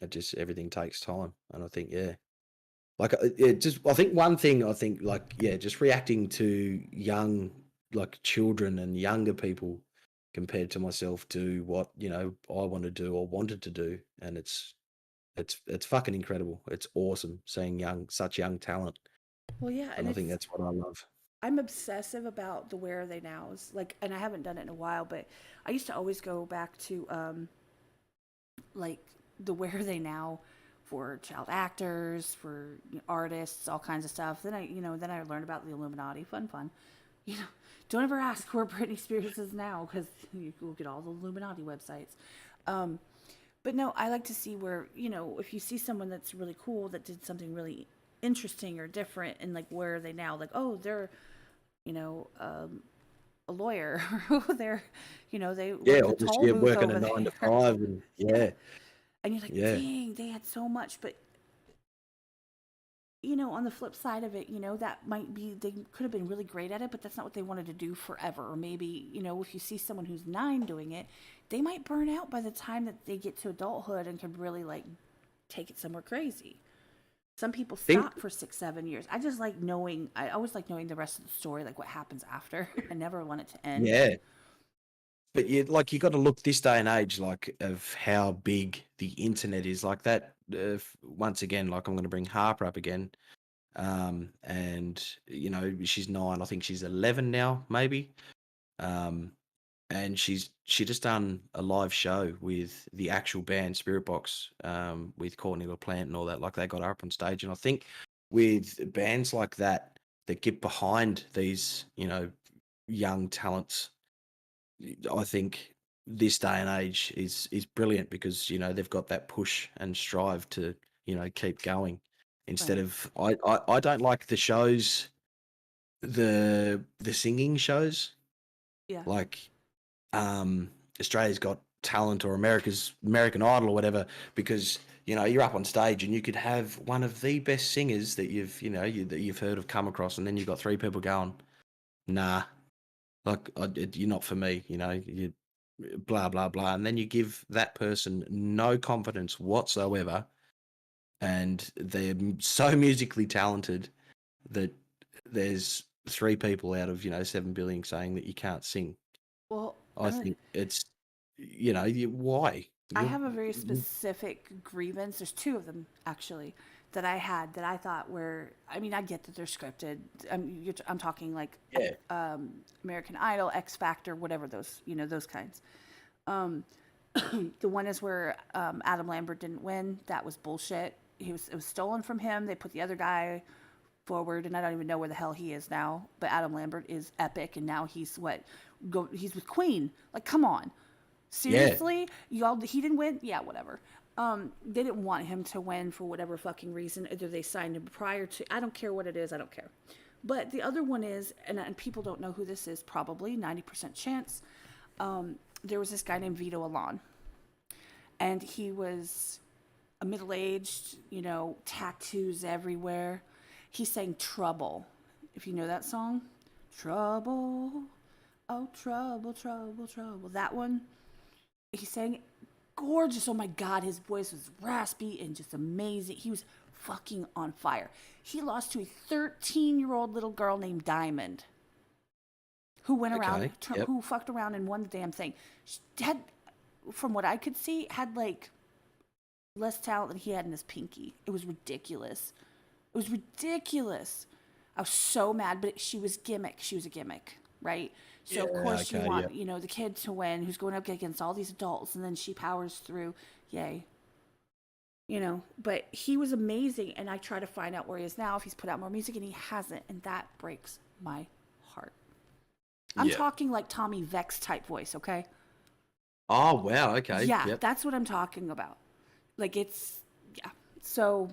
It just everything takes time, and I think, yeah, like I think one thing, I think, like, yeah, just reacting to young, like children and younger people compared to myself, to what I want to do or wanted to do, and it's fucking incredible. It's awesome seeing such young talent, Well, yeah, and and I think that's what I love. I'm obsessive about the where are they nows. Like, and I haven't done it in a while, but I used to always go back to like the where are they now for child actors, for artists, all kinds of stuff. Then I learned about the Illuminati. Fun. You know, don't ever ask where Britney Spears is now because you look at all the Illuminati websites. Um, but no, I like to see where if you see someone that's really cool that did something really interesting or different, and like where are they now? Like, oh, they're you know um, a lawyer, or they're they Yeah, work the or just, toll yeah, booth working a over 9 to there. 5, and Yeah, yeah, and you're like, yeah. dang, they had so much, but on the flip side of it, that might be they could have been really great at it, but that's not what they wanted to do forever. Or maybe, if you see someone who's 9 doing it, they might burn out by the time that they get to adulthood and could really like take it somewhere crazy. Some people Think, stop for 6, 7 years. I always like knowing the rest of the story, like what happens after. I never want it to end. yeah. But you got to look this day and age, like, of how big the internet is, like that. Once again, like, I'm going to bring Harper up again, and she's 9. I think she's 11 now, maybe. Um, and she just done a live show with the actual band Spirit Box, with Courtney LaPlante and all that. Like, they got her up on stage, and I think with bands like that get behind these young talents, I think this day and age is brilliant because they've got that push and strive to keep going instead Right. of I don't like the shows, the singing shows Yeah. like Australia's Got Talent or American Idol or whatever, because you're up on stage and you could have one of the best singers that that you've heard of come across, and then you've got three people going, nah, like you're not for me, you blah blah blah, and then you give that person no confidence whatsoever, and they're so musically talented that there's three people out of 7 billion saying that you can't sing. Well, I think it's, why? I have a very specific grievance. There's two of them actually that I had that I thought were. I mean, I get that they're scripted. I'm talking like Yeah. American Idol, X Factor, whatever those those kinds. The one is where Adam Lambert didn't win. That was bullshit. It was stolen from him. They put the other guy forward, and I don't even know where the hell he is now. But Adam Lambert is epic, and now he's he's with Queen. Like, come on. Seriously? Y'all, he didn't win? Yeah, whatever. They didn't want him to win for whatever fucking reason. Either they signed him prior to, I don't care what it is, I don't care. But the other one is, and people don't know who this is, probably 90% chance. There was this guy named Vito Alon. And he was a middle-aged, tattoos everywhere. He sang Trouble. If you know that song. Trouble. Oh, trouble, trouble, trouble. That one. He sang gorgeous. Oh my God, his voice was raspy and just amazing. He was fucking on fire. He lost to a 13-year-old little girl named Diamond, who went around, who fucked around and won the damn thing. She had, from what I could see, had like less talent than he had in his pinky. It was ridiculous. It was ridiculous. I was so mad, but she was gimmick. She was a gimmick, right? So, of course, you want, the kid to win who's going up against all these adults, and then she powers through. Yay. But he was amazing, and I try to find out where he is now, if he's put out more music, and he hasn't, and that breaks my heart. I'm talking like Tommy Vex type voice, okay? Oh, wow, okay. Yeah, that's what I'm talking about. Like, it's, So,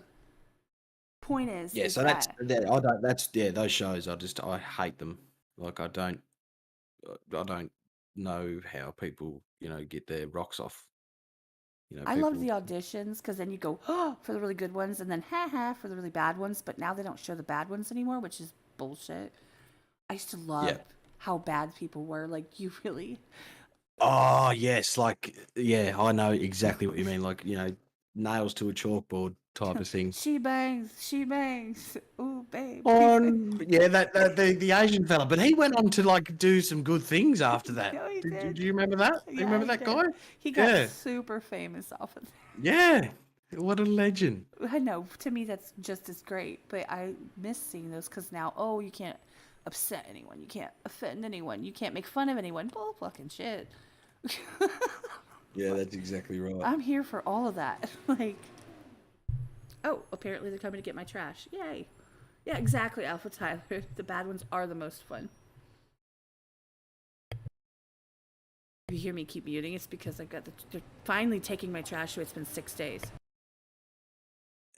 point is... Yeah, so those shows, I hate them. Like, I don't know how people, get their rocks off. I love the auditions because then you go for the really good ones and then for the really bad ones. But now they don't show the bad ones anymore, which is bullshit. I used to love how bad people were. Like, you really. Oh yes, like I know exactly what you mean. Like nails to a chalkboard type of thing. She bangs, ooh babe. That the Asian fella, but he went on to like do some good things after that. No, he did. Do you remember that? Do you remember that guy? He got super famous off of that. Yeah, what a legend. I know. To me, that's just as great. But I miss seeing those because now, you can't upset anyone, you can't offend anyone, you can't make fun of anyone. Bull fucking shit. Yeah, that's exactly right. I'm here for all of that. Like, apparently they're coming to get my trash. Yay. Yeah, exactly, Alpha Tyler. The bad ones are the most fun. If you hear me keep muting, it's because they're finally taking my trash away. It's been 6 days.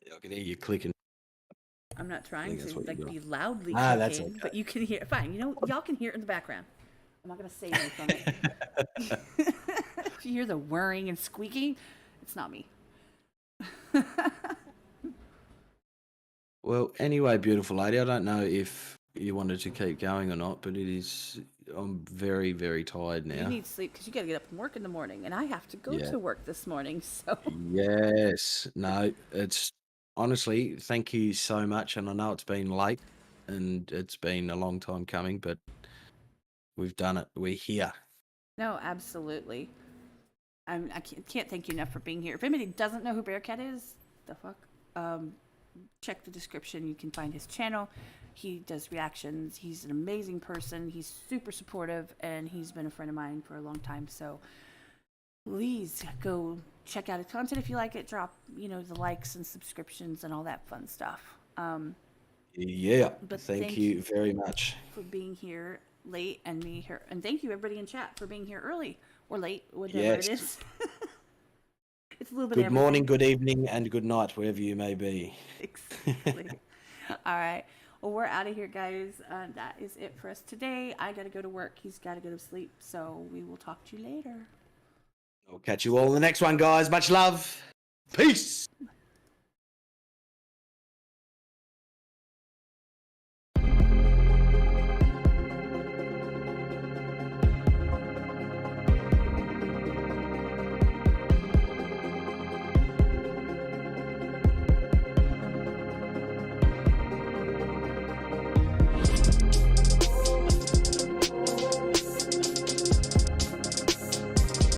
I can hear you clicking. I'm not trying to be loudly clicking, that's okay. But you can hear. Fine, y'all can hear it in the background. I'm not gonna save you from it. If you hear the whirring and squeaking, it's not me. Well, anyway, beautiful lady, I don't know if you wanted to keep going or not, but I'm very, very tired now. You need sleep because you gotta get up and work in the morning, and I have to go to work this morning. So yes, no, it's honestly, thank you so much, and I know it's been late and it's been a long time coming, but we've done it. We're here. No, absolutely. I can't thank you enough for being here. If anybody doesn't know who Bearcat is, the fuck, check the description. You can find his channel. He does reactions. He's an amazing person. He's super supportive, and he's been a friend of mine for a long time. So please go check out his content if you like it. Drop, the likes and subscriptions and all that fun stuff. But thank you very much for being here late and me here. And thank you everybody in chat for being here early. or late, whatever Yes. it is. It's a little bit Good of morning, everything. good evening, and good night, wherever you may be. Exactly. All right. Well, we're out of here, guys. That is it for us today. I got to go to work. He's got to go to sleep. So we will talk to you later. I'll catch you all in the next one, guys. Much love. Peace.